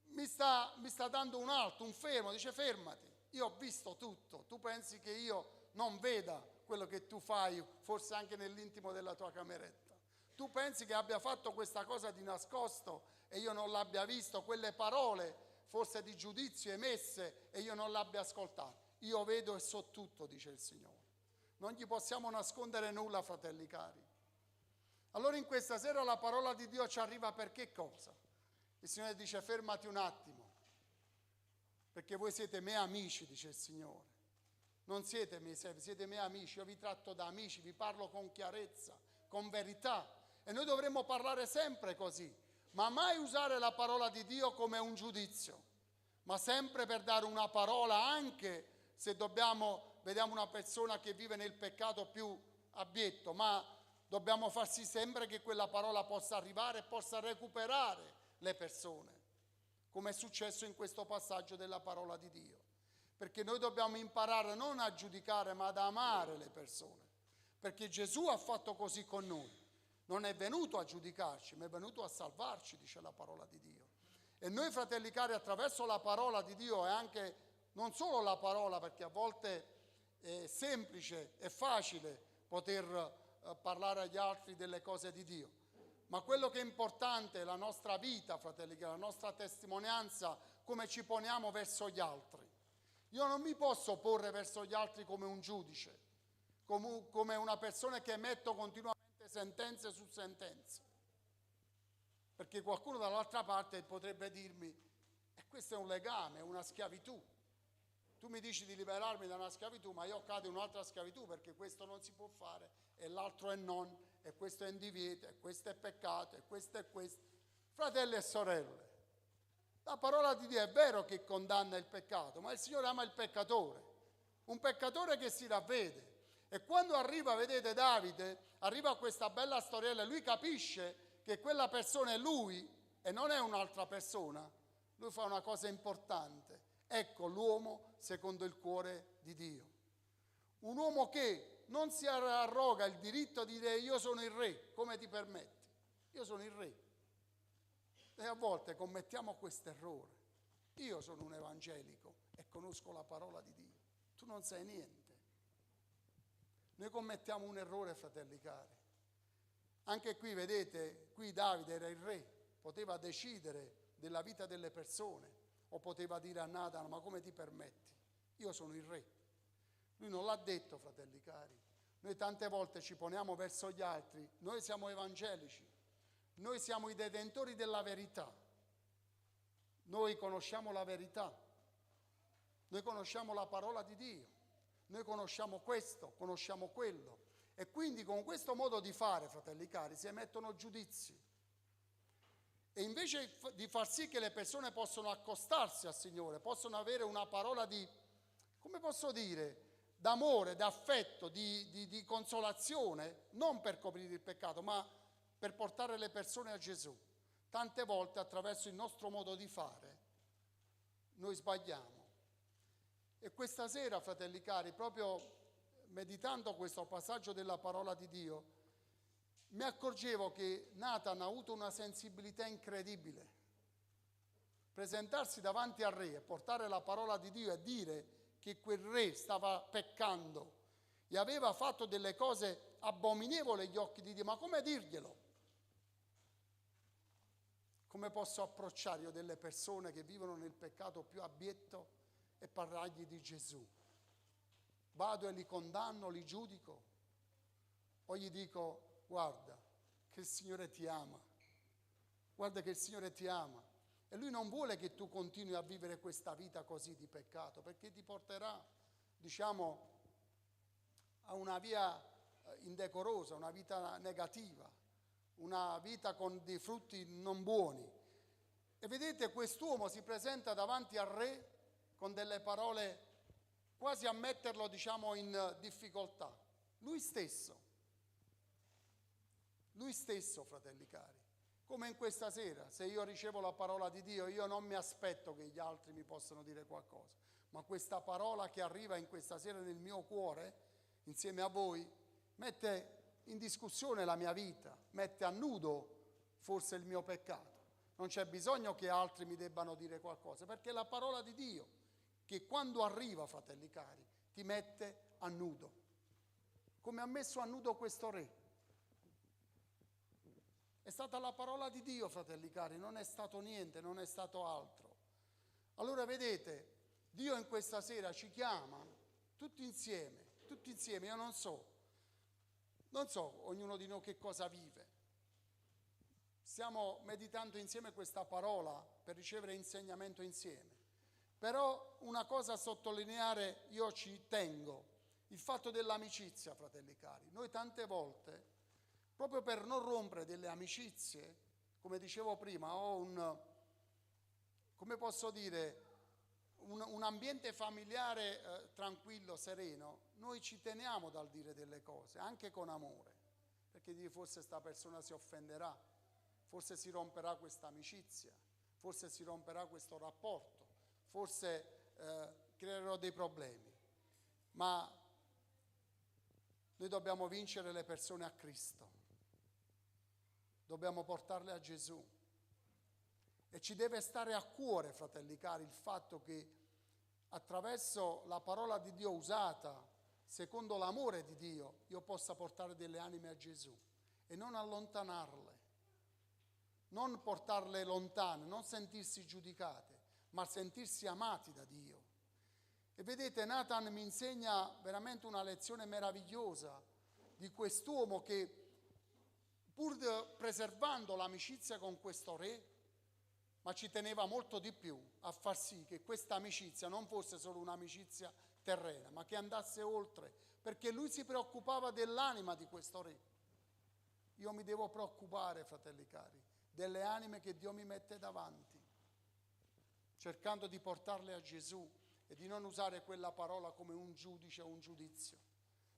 mi sta dando un alto, un fermo, dice fermati, io ho visto tutto, tu pensi che io non veda quello che tu fai, forse anche nell'intimo della tua cameretta. Tu pensi che abbia fatto questa cosa di nascosto e io non l'abbia visto, quelle parole forse di giudizio emesse e io non l'abbia ascoltato. Io vedo e so tutto, dice il Signore. Non gli possiamo nascondere nulla, fratelli cari. Allora in questa sera la parola di Dio ci arriva per che cosa? Il Signore dice fermati un attimo, perché voi siete miei amici, dice il Signore. Non siete miei servi, siete miei amici, io vi tratto da amici, vi parlo con chiarezza, con verità. E noi dovremmo parlare sempre così, ma mai usare la parola di Dio come un giudizio, ma sempre per dare una parola, anche se vediamo una persona che vive nel peccato più abietto, ma dobbiamo far sì sempre che quella parola possa arrivare e possa recuperare le persone, come è successo in questo passaggio della parola di Dio. Perché noi dobbiamo imparare non a giudicare, ma ad amare le persone. Perché Gesù ha fatto così con noi. Non è venuto a giudicarci, ma è venuto a salvarci, dice la parola di Dio. E noi, fratelli cari, attraverso la parola di Dio, e anche non solo la parola, perché a volte è semplice, è facile poter parlare agli altri delle cose di Dio, ma quello che è importante è la nostra vita, fratelli cari, la nostra testimonianza, come ci poniamo verso gli altri. Io non mi posso porre verso gli altri come un giudice, come una persona che emetto continuamente sentenze su sentenze. Perché qualcuno dall'altra parte potrebbe dirmi, questo è un legame, è una schiavitù. Tu mi dici di liberarmi da una schiavitù, ma io cado in un'altra schiavitù, perché questo non si può fare, e l'altro è non, e questo è in divieto, e questo è peccato, e questo è questo. Fratelli e sorelle, la parola di Dio è vero che condanna il peccato, ma il Signore ama il peccatore, un peccatore che si ravvede. E quando arriva, vedete Davide, arriva a questa bella storiella, lui capisce che quella persona è lui e non è un'altra persona, lui fa una cosa importante. Ecco l'uomo secondo il cuore di Dio. Un uomo che non si arroga il diritto di dire io sono il re, come ti permetti? Io sono il re. E a volte commettiamo questo errore. Io sono un evangelico e conosco la parola di Dio. Tu non sai niente. Noi commettiamo un errore, fratelli cari. Anche qui, vedete, qui Davide era il re, poteva decidere della vita delle persone, o poteva dire a Nathan, ma come ti permetti? Io sono il re. Lui non l'ha detto, fratelli cari. Noi tante volte ci poniamo verso gli altri, noi siamo evangelici. Noi siamo i detentori della verità. Noi conosciamo la verità. Noi conosciamo la parola di Dio. Noi conosciamo questo, conosciamo quello. E quindi con questo modo di fare, fratelli cari, si emettono giudizi. E invece di far sì che le persone possano accostarsi al Signore, possono avere una parola di, come posso dire, d'amore, d'affetto, di consolazione, non per coprire il peccato, ma per portare le persone a Gesù. Tante volte attraverso il nostro modo di fare noi sbagliamo. E questa sera, fratelli cari, proprio meditando questo passaggio della parola di Dio, mi accorgevo che Nathan ha avuto una sensibilità incredibile. Presentarsi davanti al re e portare la parola di Dio e dire che quel re stava peccando e aveva fatto delle cose abominevoli agli occhi di Dio, ma come dirglielo? Come posso approcciare io delle persone che vivono nel peccato più abietto e parlargli di Gesù? Vado e li condanno, li giudico? O gli dico, guarda, che il Signore ti ama, Guarda che il Signore ti ama e Lui non vuole che tu continui a vivere questa vita così di peccato, perché ti porterà, diciamo, a una via indecorosa, una vita negativa, una vita con dei frutti non buoni. E vedete, quest'uomo si presenta davanti al re con delle parole quasi a metterlo, diciamo, in difficoltà. Lui stesso, fratelli cari, come in questa sera, se io ricevo la parola di Dio, io non mi aspetto che gli altri mi possano dire qualcosa, ma questa parola che arriva in questa sera nel mio cuore, insieme a voi, mette in discussione la mia vita, mette a nudo forse il mio peccato. Non c'è bisogno che altri mi debbano dire qualcosa, perché è la parola di Dio che quando arriva, fratelli cari, ti mette a nudo, come ha messo a nudo questo re. È stata la parola di Dio, fratelli cari, non è stato niente, non è stato altro. Allora vedete, Dio in questa sera ci chiama tutti insieme, io non so ognuno di noi che cosa vive. Stiamo meditando insieme questa parola per ricevere insegnamento insieme. Però una cosa a sottolineare, io ci tengo, il fatto dell'amicizia, fratelli cari. Noi tante volte, proprio per non rompere delle amicizie, come dicevo prima, ho un ambiente familiare tranquillo, sereno, noi ci teniamo dal dire delle cose, anche con amore, perché forse sta persona si offenderà, forse si romperà questa amicizia, forse si romperà questo rapporto, forse creerò dei problemi, ma noi dobbiamo vincere le persone a Cristo, dobbiamo portarle a Gesù. E ci deve stare a cuore, fratelli cari, il fatto che attraverso la parola di Dio usata, secondo l'amore di Dio, io possa portare delle anime a Gesù e non allontanarle, non portarle lontane, non sentirsi giudicate, ma sentirsi amati da Dio. E vedete, Nathan mi insegna veramente una lezione meravigliosa di quest'uomo che, pur preservando l'amicizia con questo re, ma ci teneva molto di più a far sì che questa amicizia non fosse solo un'amicizia terrena, ma che andasse oltre, perché lui si preoccupava dell'anima di questo re. Io mi devo preoccupare, fratelli cari, delle anime che Dio mi mette davanti, cercando di portarle a Gesù e di non usare quella parola come un giudice o un giudizio,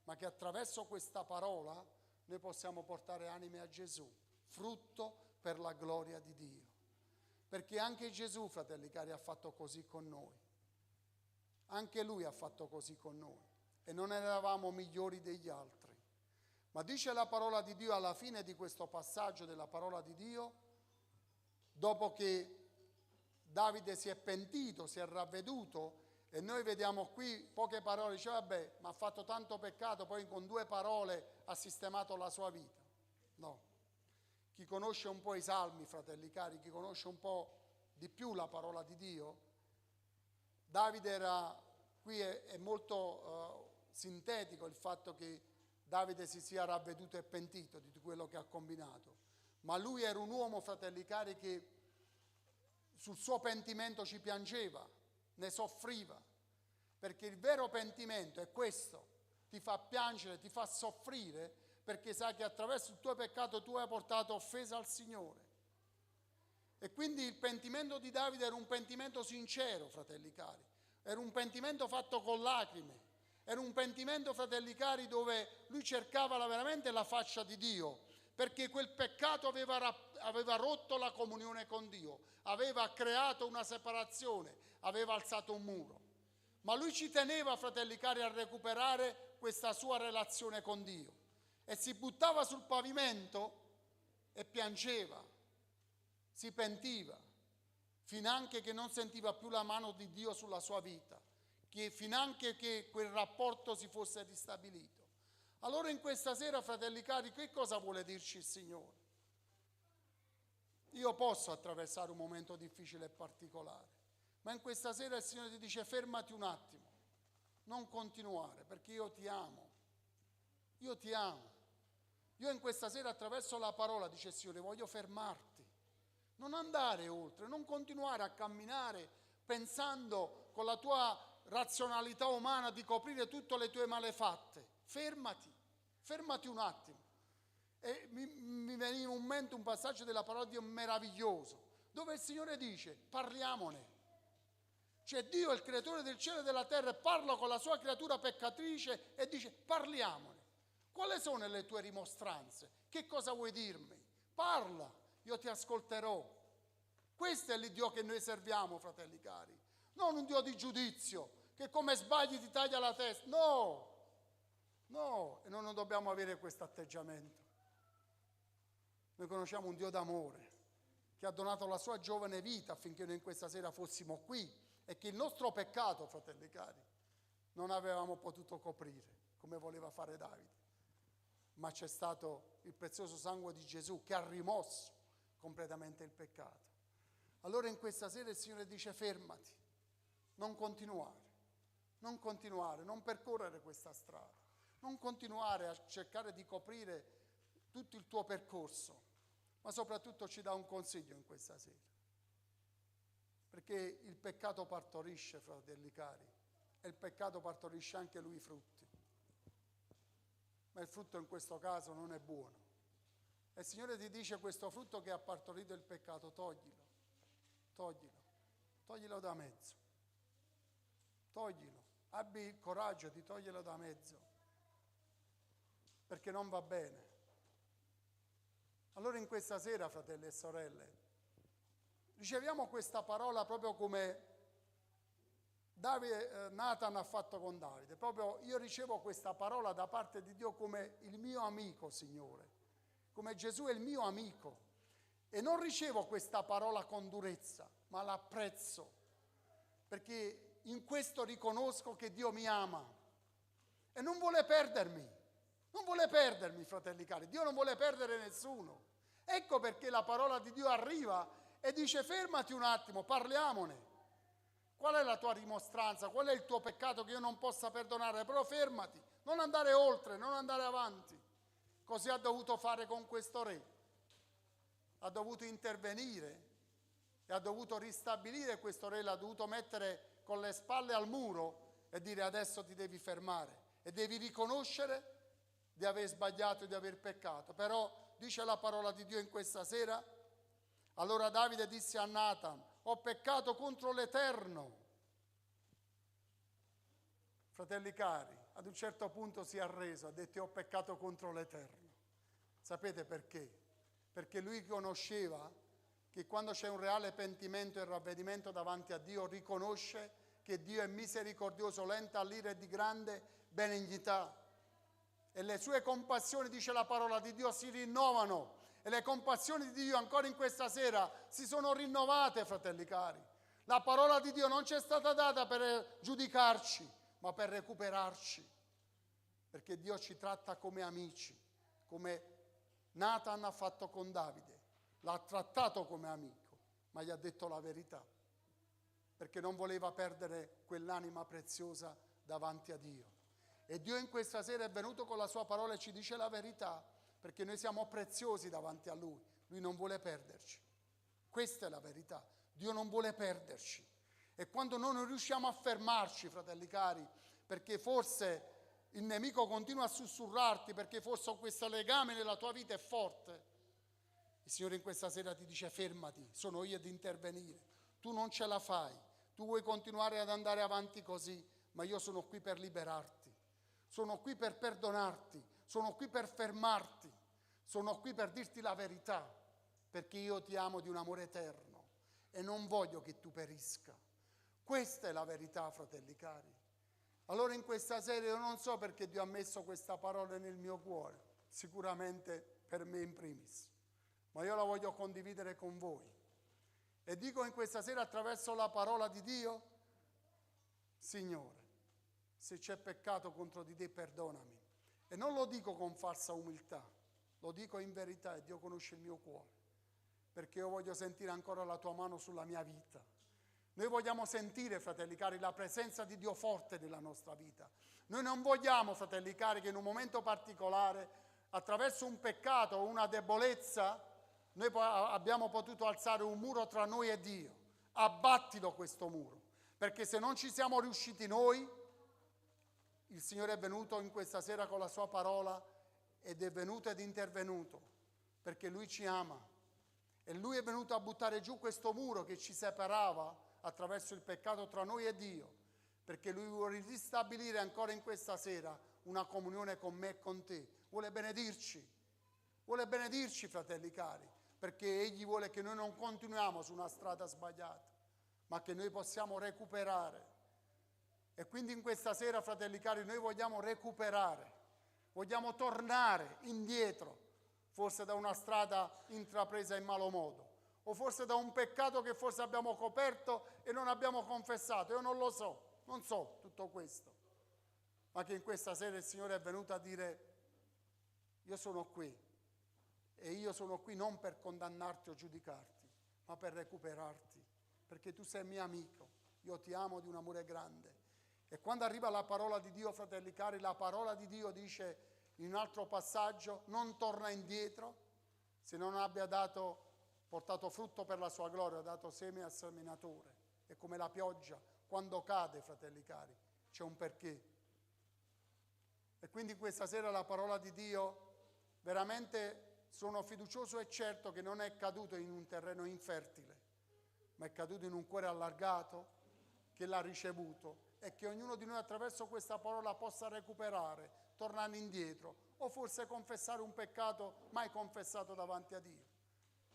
ma che attraverso questa parola noi possiamo portare anime a Gesù, frutto per la gloria di Dio. Perché anche Gesù, fratelli cari, ha fatto così con noi. Anche Lui ha fatto così con noi. E non eravamo migliori degli altri. Ma dice la parola di Dio alla fine di questo passaggio della parola di Dio, dopo che Davide si è pentito, si è ravveduto, e noi vediamo qui poche parole, dice vabbè, ma ha fatto tanto peccato, poi con 2 parole ha sistemato la sua vita. No. Chi conosce un po' i salmi, fratelli cari, chi conosce un po' di più la parola di Dio, Davide qui è molto sintetico il fatto che Davide si sia ravveduto e pentito di quello che ha combinato, ma lui era un uomo, fratelli cari, che sul suo pentimento ci piangeva, ne soffriva, perché il vero pentimento è questo, ti fa piangere, ti fa soffrire, perché sai che attraverso il tuo peccato tu hai portato offesa al Signore. E quindi il pentimento di Davide era un pentimento sincero, fratelli cari, era un pentimento fatto con lacrime, era un pentimento, fratelli cari, dove lui cercava veramente la faccia di Dio, perché quel peccato aveva rotto la comunione con Dio, aveva creato una separazione, aveva alzato un muro. Ma lui ci teneva, fratelli cari, a recuperare questa sua relazione con Dio. E si buttava sul pavimento e piangeva, si pentiva, finanche che non sentiva più la mano di Dio sulla sua vita, finanche che quel rapporto si fosse ristabilito. Allora in questa sera, fratelli cari, che cosa vuole dirci il Signore? Io posso attraversare un momento difficile e particolare, ma in questa sera il Signore ti dice fermati un attimo, non continuare, perché io ti amo. Io ti amo. Io in questa sera attraverso la parola, dice il Signore, voglio fermarti. Non andare oltre, non continuare a camminare pensando con la tua razionalità umana di coprire tutte le tue malefatte. Fermati un attimo. E mi veniva in mente un passaggio della parola di Dio meraviglioso, dove il Signore dice: parliamone. Cioè Dio è il creatore del cielo e della terra e parla con la sua creatura peccatrice e dice: parliamone. Quali sono le tue rimostranze? Che cosa vuoi dirmi? Parla, io ti ascolterò. Questo è l'Iddio che noi serviamo, fratelli cari. Non un Dio di giudizio, che come sbagli ti taglia la testa. No, e noi non dobbiamo avere questo atteggiamento. Noi conosciamo un Dio d'amore, che ha donato la sua giovane vita affinché noi in questa sera fossimo qui e che il nostro peccato, fratelli cari, non avevamo potuto coprire, come voleva fare Davide. Ma c'è stato il prezioso sangue di Gesù che ha rimosso completamente il peccato. Allora in questa sera il Signore dice: fermati, non continuare, non percorrere questa strada, non continuare a cercare di coprire tutto il tuo percorso, ma soprattutto ci dà un consiglio in questa sera. Perché il peccato partorisce, fratelli cari, e il peccato partorisce anche lui i frutti. Ma il frutto in questo caso non è buono. E il Signore ti dice: questo frutto che ha partorito il peccato, toglilo da mezzo. Toglilo, abbi il coraggio di toglierlo da mezzo, perché non va bene. Allora in questa sera, fratelli e sorelle, riceviamo questa parola proprio come Nathan ha fatto con Davide. Proprio io ricevo questa parola da parte di Dio come il mio amico, Signore, come Gesù è il mio amico. E non ricevo questa parola con durezza, ma l'apprezzo, perché in questo riconosco che Dio mi ama e non vuole perdermi. Non vuole perdermi, fratelli cari. Dio non vuole perdere nessuno. Ecco perché la parola di Dio arriva e dice: fermati un attimo, parliamone. Qual è la tua rimostranza? Qual è il tuo peccato che io non possa perdonare? Però fermati, non andare oltre, non andare avanti. Così ha dovuto fare con questo re. Ha dovuto intervenire e ha dovuto ristabilire questo re, l'ha dovuto mettere con le spalle al muro e dire: adesso ti devi fermare e devi riconoscere di aver sbagliato e di aver peccato. Però dice la parola di Dio in questa sera: allora Davide disse a Nathan: ho peccato contro l'Eterno. Fratelli cari, ad un certo punto si è arreso, ha detto: ho peccato contro l'Eterno. Sapete perché? Perché lui conosceva che quando c'è un reale pentimento e ravvedimento davanti a Dio, riconosce che Dio è misericordioso, lento all'ira e di grande benignità. E le sue compassioni, dice la parola di Dio, si rinnovano. E le compassioni di Dio ancora in questa sera si sono rinnovate, fratelli cari. La parola di Dio non ci è stata data per giudicarci, ma per recuperarci. Perché Dio ci tratta come amici, come Nathan ha fatto con Davide. L'ha trattato come amico, ma gli ha detto la verità. Perché non voleva perdere quell'anima preziosa davanti a Dio. E Dio in questa sera è venuto con la sua parola e ci dice la verità, perché noi siamo preziosi davanti a Lui. Lui non vuole perderci. Questa è la verità. Dio non vuole perderci. E quando noi non riusciamo a fermarci, fratelli cari, perché forse il nemico continua a sussurrarti, perché forse questo legame nella tua vita è forte, il Signore in questa sera ti dice: fermati, sono io ad intervenire. Tu non ce la fai, tu vuoi continuare ad andare avanti così, ma io sono qui per liberarti. Sono qui per perdonarti, sono qui per fermarti, sono qui per dirti la verità, perché io ti amo di un amore eterno e non voglio che tu perisca. Questa è la verità, fratelli cari. Allora in questa sera io non so perché Dio ha messo questa parola nel mio cuore, sicuramente per me in primis, ma io la voglio condividere con voi. E dico in questa sera attraverso la parola di Dio: Signore, se c'è peccato contro di te, perdonami. E non lo dico con falsa umiltà, lo dico in verità, e Dio conosce il mio cuore, perché io voglio sentire ancora la tua mano sulla mia vita. Noi vogliamo sentire, fratelli cari, la presenza di Dio forte nella nostra vita. Noi non vogliamo, fratelli cari, che in un momento particolare, attraverso un peccato o una debolezza, Noi abbiamo potuto alzare un muro tra noi e Dio. Abbattilo questo muro, perché se non ci siamo riusciti noi, il Signore è venuto in questa sera con la sua parola ed è venuto ed intervenuto, perché Lui ci ama. E Lui è venuto a buttare giù questo muro che ci separava attraverso il peccato tra noi e Dio, perché Lui vuole ristabilire ancora in questa sera una comunione con me e con te. Vuole benedirci, fratelli cari, perché Egli vuole che noi non continuiamo su una strada sbagliata, ma che noi possiamo recuperare. E quindi in questa sera, fratelli cari, noi vogliamo recuperare, vogliamo tornare indietro, forse da una strada intrapresa in malo modo, o forse da un peccato che forse abbiamo coperto e non abbiamo confessato. Io non lo so, non so tutto questo, ma che in questa sera il Signore è venuto a dire: io sono qui, e io sono qui non per condannarti o giudicarti, ma per recuperarti, perché tu sei mio amico, io ti amo di un amore grande. E quando arriva la parola di Dio, fratelli cari, la parola di Dio dice in un altro passaggio: non torna indietro se non abbia portato frutto per la sua gloria, ha dato seme al seminatore. E come la pioggia, quando cade, fratelli cari, c'è un perché. E quindi questa sera la parola di Dio, veramente sono fiducioso e certo che non è caduto in un terreno infertile, ma è caduto in un cuore allargato che l'ha ricevuto, e che ognuno di noi attraverso questa parola possa recuperare, tornare indietro, o forse confessare un peccato mai confessato davanti a Dio,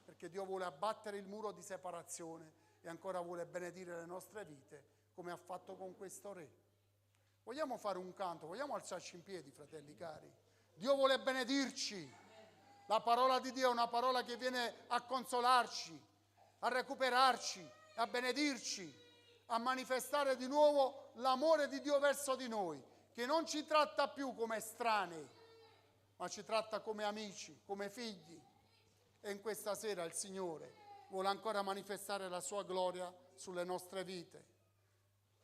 perché Dio vuole abbattere il muro di separazione e ancora vuole benedire le nostre vite come ha fatto con questo Re. Vogliamo fare un canto, vogliamo alzarci in piedi, fratelli cari? Dio vuole benedirci. La parola di Dio è una parola che viene a consolarci, a recuperarci, a benedirci, a manifestare di nuovo l'amore di Dio verso di noi, che non ci tratta più come estranei, ma ci tratta come amici, come figli. E in questa sera il Signore vuole ancora manifestare la sua gloria sulle nostre vite,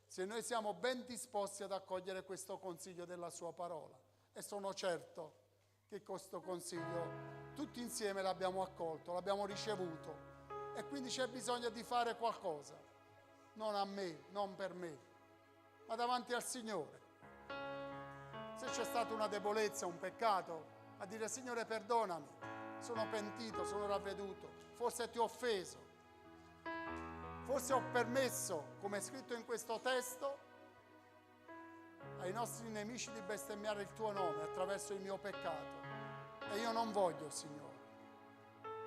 se noi siamo ben disposti ad accogliere questo consiglio della sua parola. E sono certo che questo consiglio tutti insieme l'abbiamo accolto, l'abbiamo ricevuto, e quindi c'è bisogno di fare qualcosa, non a me, non per me, ma davanti al Signore. Se c'è stata una debolezza, un peccato, a dire: Signore, perdonami, sono pentito, sono ravveduto, forse ti ho offeso, forse ho permesso, come è scritto in questo testo, ai nostri nemici di bestemmiare il tuo nome attraverso il mio peccato. E io non voglio, Signore,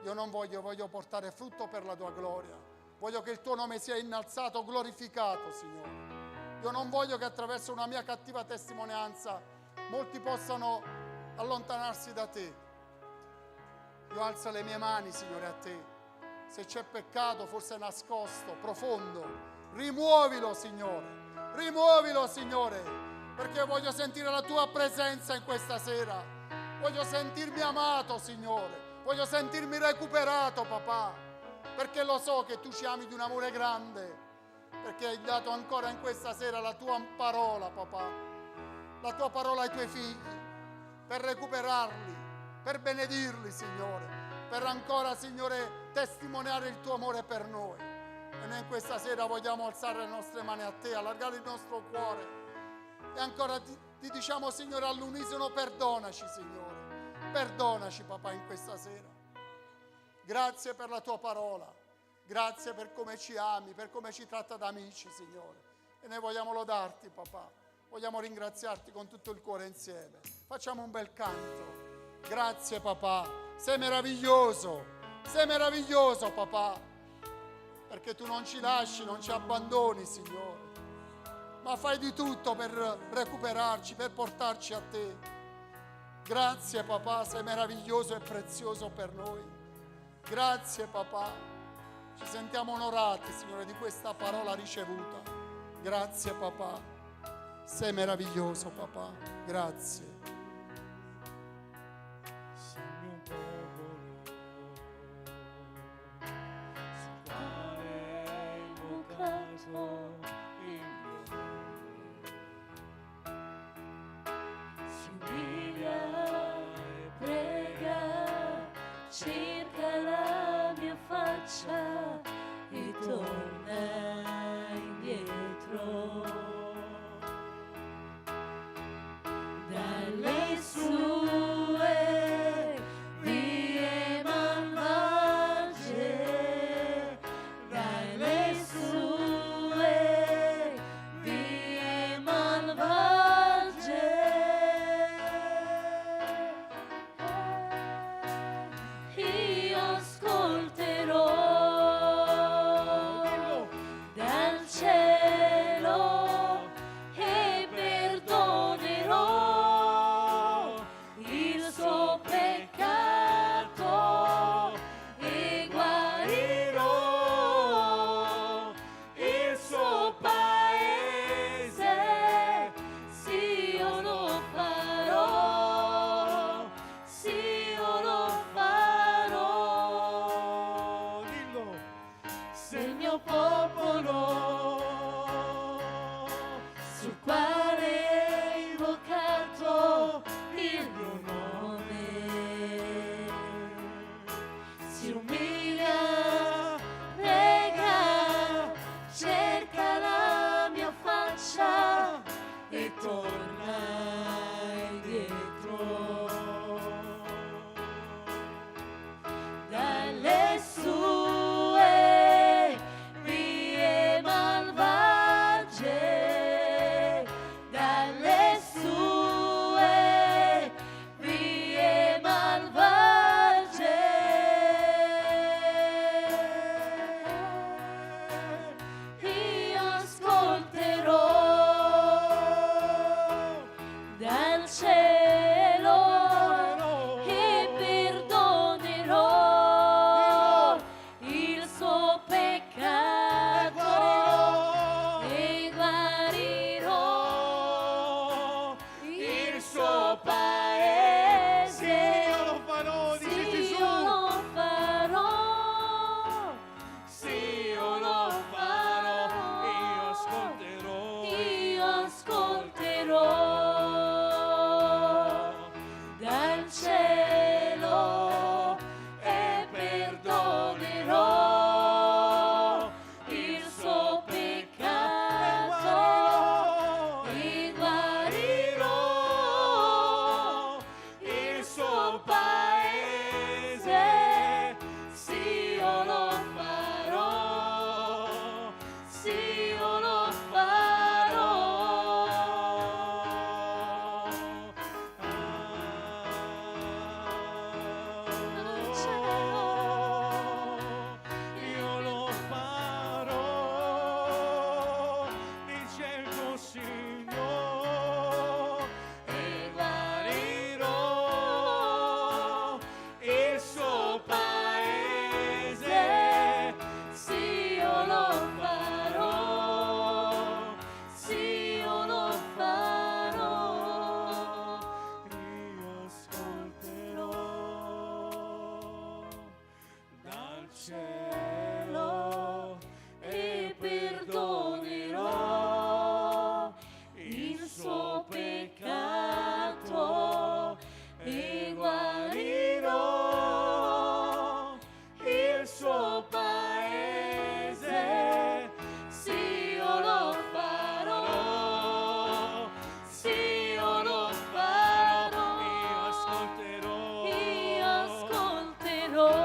voglio portare frutto per la tua gloria, voglio che il tuo nome sia innalzato, glorificato, Signore. Io non voglio che attraverso una mia cattiva testimonianza molti possano allontanarsi da te. Io alzo le mie mani, Signore, a te. Se c'è peccato, forse nascosto, profondo, rimuovilo, Signore, perché voglio sentire la tua presenza in questa sera. Voglio sentirmi amato, Signore. Voglio sentirmi recuperato, papà, perché lo so che tu ci ami di un amore grande, perché hai dato ancora in questa sera la tua parola, papà, la tua parola ai tuoi figli, per recuperarli, per benedirli, Signore, per ancora, Signore, testimoniare il tuo amore per noi. E noi in questa sera vogliamo alzare le nostre mani a te, allargare il nostro cuore, e ancora ti diciamo, Signore, all'unisono: perdonaci, Signore. Perdonaci, papà, in questa sera. Grazie per la tua parola. Grazie per come ci ami, per come ci tratta da amici, Signore. E noi vogliamo lodarti, papà. Vogliamo ringraziarti con tutto il cuore insieme. Facciamo un bel canto. Grazie, papà. Sei meraviglioso, papà. Perché tu non ci lasci, non ci abbandoni, Signore, ma fai di tutto per recuperarci, per portarci a te. Grazie, papà, sei meraviglioso e prezioso per noi. Grazie, papà. Ci sentiamo onorati, Signore, di questa parola ricevuta. Grazie, papà. Sei meraviglioso, papà. Grazie. Sei il mio popolo, sul quale hai invocato il mio nome. Si umilia e prega, cerca la sue vie malvagie, dalle sue vie malvagie. Io ascolterò dal cielo e perdonerò il suo peccato e guarirò il suo paese. Sì, io lo farò, sì, io lo farò. Dillo. Se il mio popolo sul quale hai invocato il mio nome si umilia, prega, cerca la mia faccia e torna indietro. Dalle sue vie malvagie, dalle sue vie malvagie, io ascolterò dal cielo e perdonerò il suo peccato e guarirò il suo paese. Io lo farò, dice Sì, Gesù. io lo farò. Sì, io lo farò. Io ascolterò. Io ascolterò dal cielo e perdonerò il suo peccato e guarirò il suo paese. Sì, io lo farò, sì, io lo farò. Dal cielo Io lo farò, dice il tuo Signore, e guarirò il suo paese. sì, io lo farò, sì, io lo farò. Io ascolterò dal cielo E perdonerò il suo peccato e guarirò il suo paese. Sì, io lo farò, sì, io lo farò. io ascolterò. Io ascolterò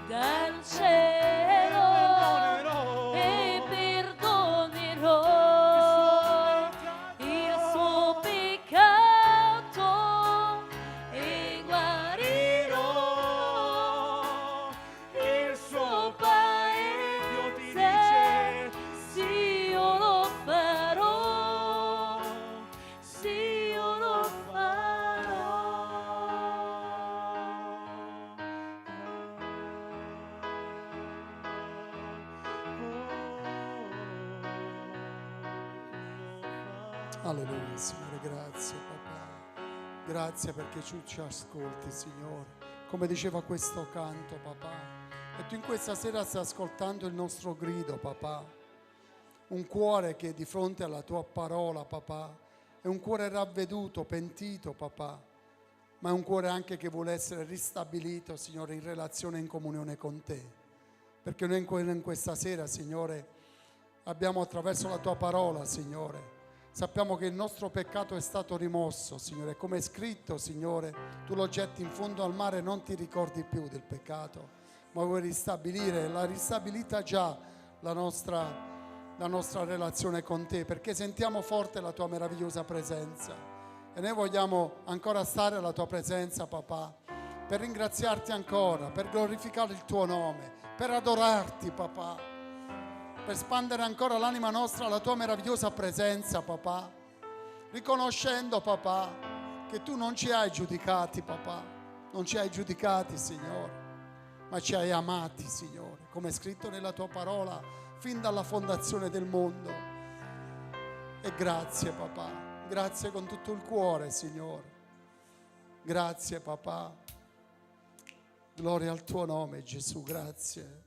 dal cielo e perdonerò il suo peccato e guarirò il suo paese. Sì, io lo farò, sì, io lo farò. Alleluia, Signore, grazie papà. Grazie perché tu ci ascolti, Signore. Come diceva questo canto, papà. E tu in questa sera stai ascoltando il nostro grido, papà. Un cuore che è di fronte alla tua parola, papà. È un cuore ravveduto, pentito, papà. Ma è un cuore anche che vuole essere ristabilito, Signore, in relazione e in comunione con te. Perché noi in questa sera, Signore, abbiamo attraverso la tua parola, Signore, Sappiamo che il nostro peccato è stato rimosso, Signore. Come è scritto, Signore, tu lo getti in fondo al mare e non ti ricordi più del peccato, ma vuoi ristabilire, l'ha ristabilita già la nostra relazione con te, perché sentiamo forte la tua meravigliosa presenza. E noi vogliamo ancora stare alla tua presenza, papà, per ringraziarti ancora, per glorificare il tuo nome, per adorarti, papà, per spandere ancora l'anima nostra alla tua meravigliosa presenza, papà, riconoscendo, papà, che tu non ci hai giudicati, papà, non ci hai giudicati, Signore, ma ci hai amati, Signore, come è scritto nella tua parola, fin dalla fondazione del mondo. E grazie, papà, grazie con tutto il cuore, Signore, grazie, papà, gloria al tuo nome, Gesù, grazie.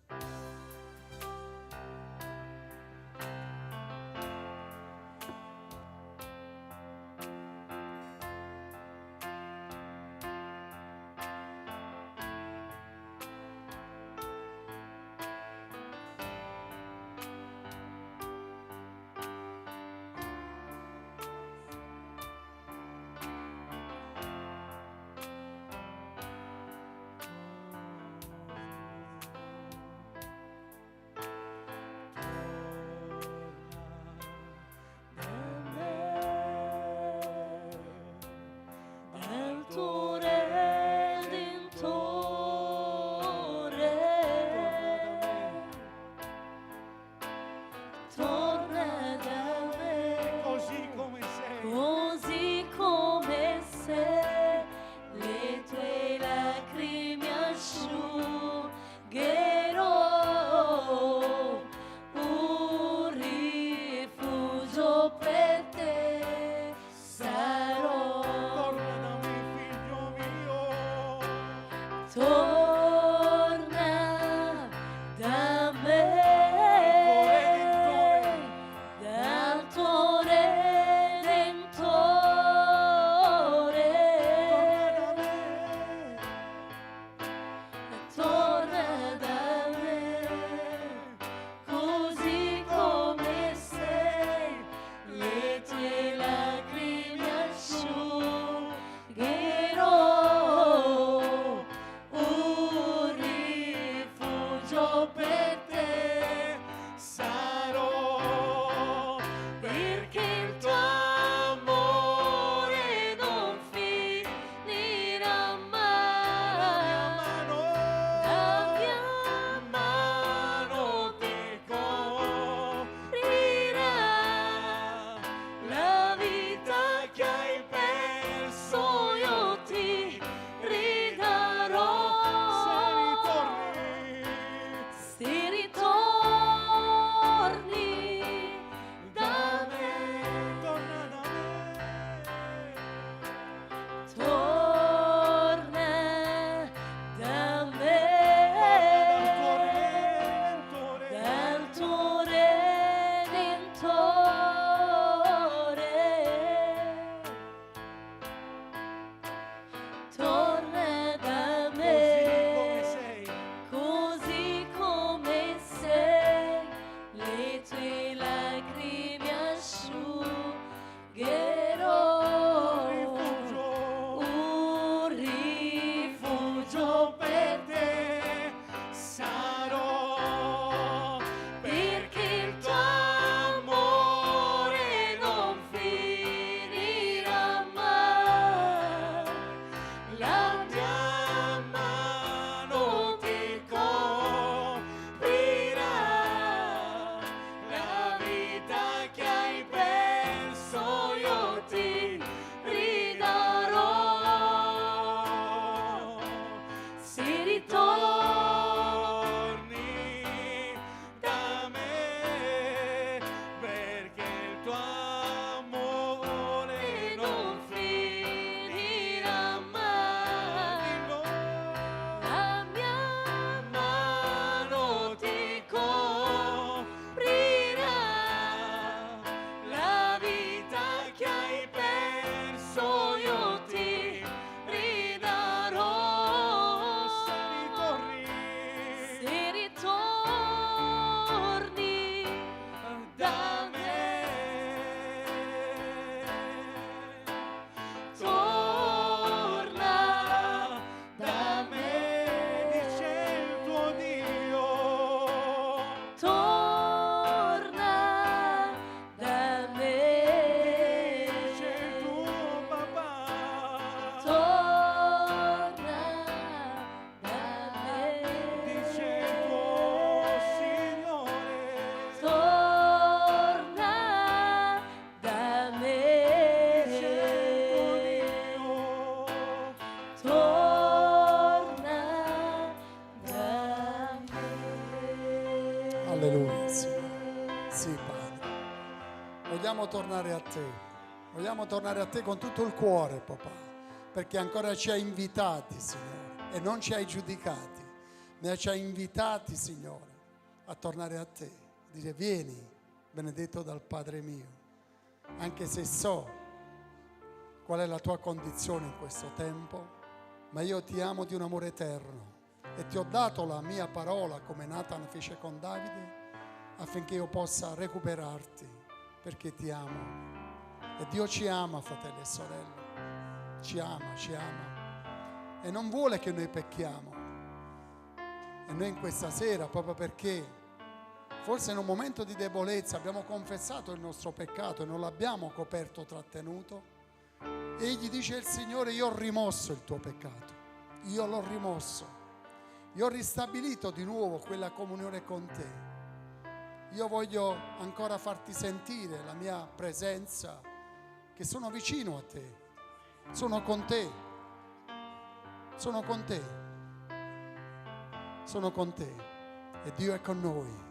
Vogliamo tornare a te. Vogliamo tornare a te con tutto il cuore, papà, perché ancora ci hai invitati, Signore, e non ci hai giudicati, ma ci hai invitati, Signore, a tornare a te. Dire: vieni, benedetto dal Padre mio, anche se so qual è la tua condizione in questo tempo, ma io ti amo di un amore eterno e ti ho dato la mia parola come Nathan fece con Davide, affinché io possa recuperarti, perché ti amo. E Dio ci ama, fratelli e sorelle, ci ama e non vuole che noi pecchiamo. E noi in questa sera, proprio perché forse in un momento di debolezza abbiamo confessato il nostro peccato e non l'abbiamo coperto o trattenuto, egli dice il Signore: io ho rimosso il tuo peccato, io l'ho rimosso, io ho ristabilito di nuovo quella comunione con te. Io voglio ancora farti sentire la mia presenza, che sono vicino a te, sono con te, sono con te, sono con te, e Dio è con noi.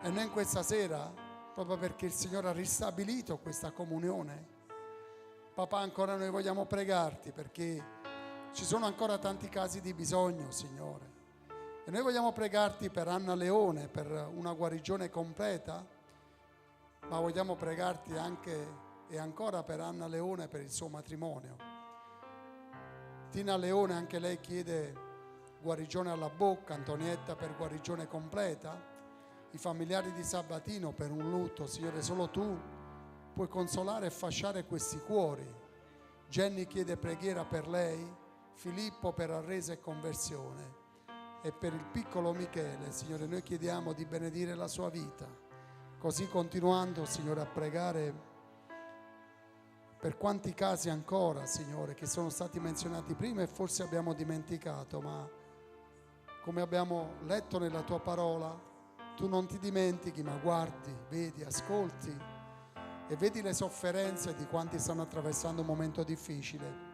E noi in questa sera, proprio perché il Signore ha ristabilito questa comunione, papà, ancora noi vogliamo pregarti, perché ci sono ancora tanti casi di bisogno, Signore. E noi vogliamo pregarti per Anna Leone, per una guarigione completa, ma vogliamo pregarti anche e ancora per Anna Leone per il suo matrimonio. Tina Leone, anche lei chiede guarigione alla bocca, Antonietta per guarigione completa, i familiari di Sabatino per un lutto. Signore, solo tu puoi consolare e fasciare questi cuori. Jenny chiede preghiera per lei, Filippo per arresa e conversione, e per il piccolo Michele, Signore, noi chiediamo di benedire la sua vita, così continuando, Signore, a pregare per quanti casi ancora, Signore, che sono stati menzionati prima e forse abbiamo dimenticato, ma come abbiamo letto nella tua parola, tu non ti dimentichi, ma guardi, vedi, ascolti e vedi le sofferenze di quanti stanno attraversando un momento difficile,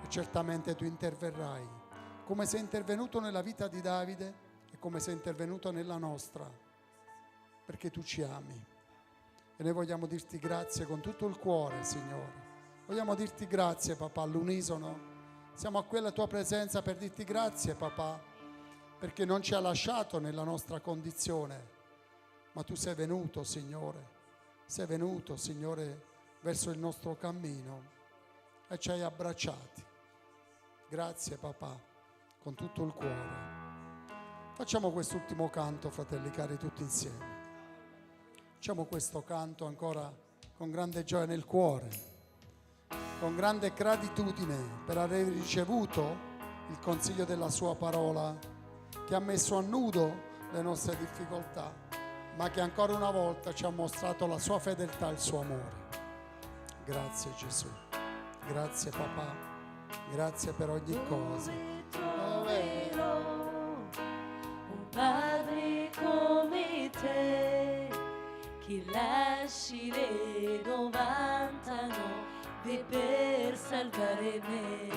e certamente tu interverrai, come sei intervenuto nella vita di Davide e come sei intervenuto nella nostra, perché tu ci ami. E noi vogliamo dirti grazie con tutto il cuore, Signore. Vogliamo dirti grazie, papà, all'unisono. Siamo a quella tua presenza per dirti grazie, papà, perché non ci ha lasciato nella nostra condizione, ma tu sei venuto, Signore. Sei venuto, Signore, verso il nostro cammino e ci hai abbracciati. Grazie, papà, con tutto il cuore. Facciamo quest'ultimo canto, fratelli cari, tutti insieme. Facciamo questo canto ancora con grande gioia nel cuore, con grande gratitudine per aver ricevuto il consiglio della sua parola, che ha messo a nudo le nostre difficoltà, ma che ancora una volta ci ha mostrato la sua fedeltà e il suo amore. Grazie Gesù, grazie papà, grazie per ogni cosa. Troverò un padre come te, che lasci le 99 per salvare me.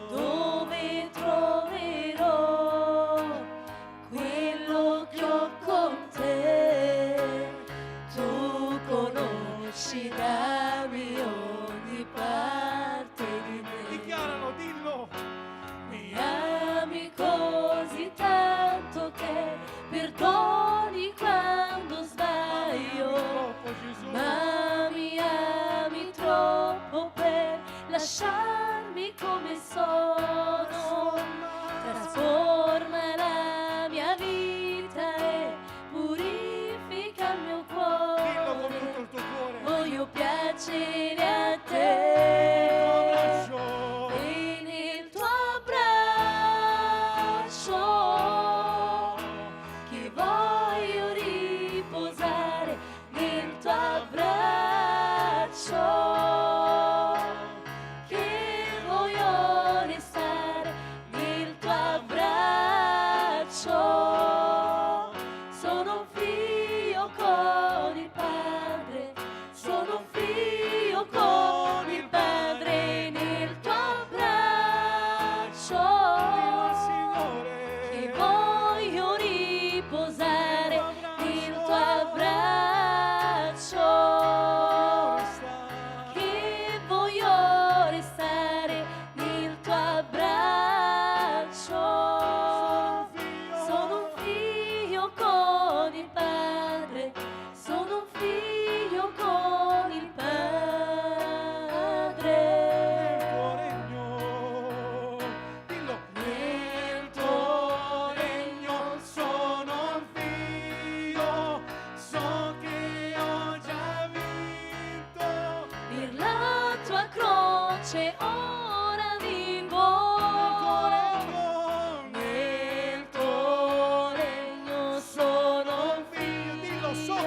Dove troverò quello che ho con te? Tu conosci la mia ogni parte di me. Dichiaralo, dillo. Mi ami così tanto che perdoni quando sbaglio, Troppo, Gesù. ma mi ami troppo per lasciarmi come sono.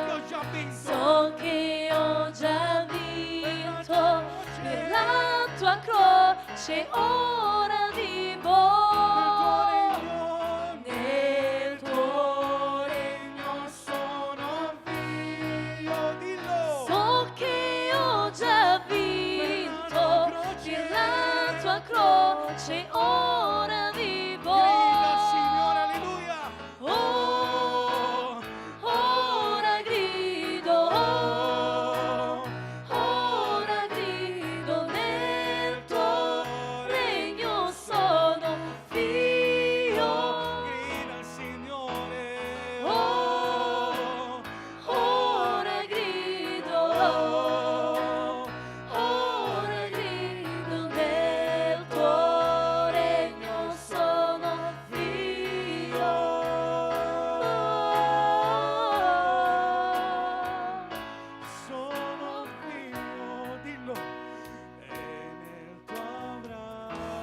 che ho già vinto. So che ho già vinto per la tua croce, ora vivo. Nel tuo regno sono figlio, dillo. So che ho già vinto per la tua croce, ora vivo. Grida al Signore, alleluia. Oh, ora grido, ora grido, nel tuo regno sono figlio. Grida al Signore. Oh, ora grido, ora grido, nel tuo regno sono figlio. Sono figlio, dillo. E nel tuo braccio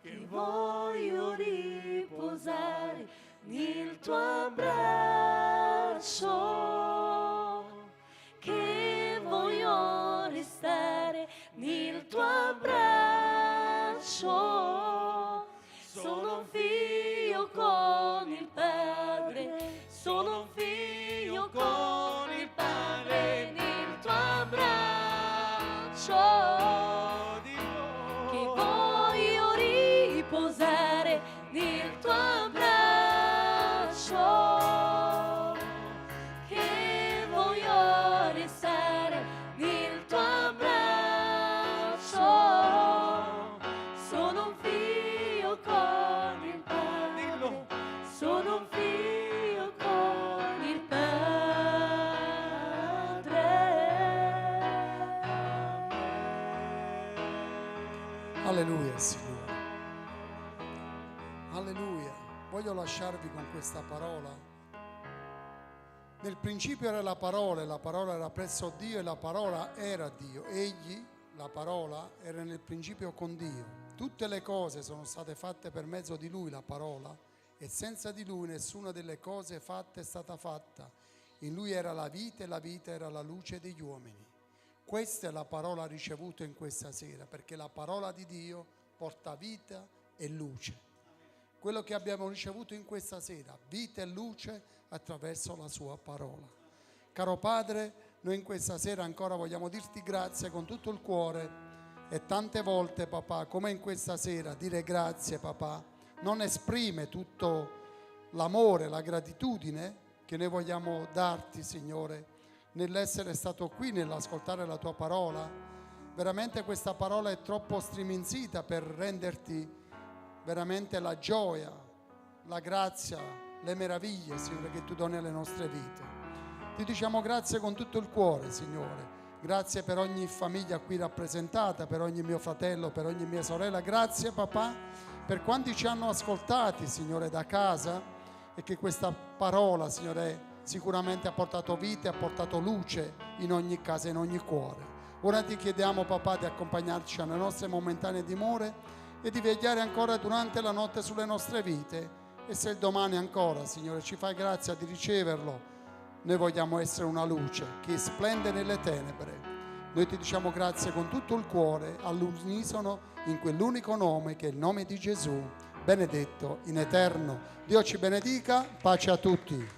che Voglio riposare nel tuo abbraccio, che voglio restare nel tuo abbraccio. Sono un figlio con il Padre, sono un figlio con il Padre nel tuo abbraccio, che voglio riposare nel tuo abbraccio, che voglio restare nel tuo abbraccio. Sono un figlio con il Padre, sono un figlio con il Padre. Alleluia, Signore. Alleluia. Voglio lasciarvi con questa parola. Nel principio era la parola, e la parola era presso Dio, e la parola era Dio. Egli, la parola, era nel principio con Dio. Tutte le cose sono state fatte per mezzo di Lui, la parola, e senza di Lui nessuna delle cose fatte è stata fatta. In Lui era la vita, e la vita era la luce degli uomini. Questa è la parola ricevuta in questa sera, perché la parola di Dio porta vita e luce. Quello che abbiamo ricevuto in questa sera, vita e luce attraverso la sua parola. Caro Padre, noi in questa sera ancora vogliamo dirti grazie con tutto il cuore, e tante volte, papà, come in questa sera, dire grazie, papà, non esprime tutto l'amore, la gratitudine che noi vogliamo darti, Signore, nell'essere stato qui, nell'ascoltare la tua parola. Veramente questa parola è troppo striminzita per renderti veramente la gioia, la grazia, le meraviglie, Signore, che tu doni alle nostre vite. Ti diciamo grazie con tutto il cuore, Signore. Grazie per ogni famiglia qui rappresentata, per ogni mio fratello, per ogni mia sorella. Grazie, papà, per quanti ci hanno ascoltati, Signore, da casa, e che questa parola, Signore, sicuramente ha portato vita e ha portato luce in ogni casa, in ogni cuore. Ora ti chiediamo, papà, di accompagnarci alle nostre momentanee dimore e di vegliare ancora durante la notte sulle nostre vite. E se domani ancora, Signore, ci fai grazia di riceverlo, noi vogliamo essere una luce che splende nelle tenebre. Noi ti diciamo grazie con tutto il cuore, all'unisono, in quell'unico nome che è il nome di Gesù, benedetto in eterno. Dio ci benedica, pace a tutti.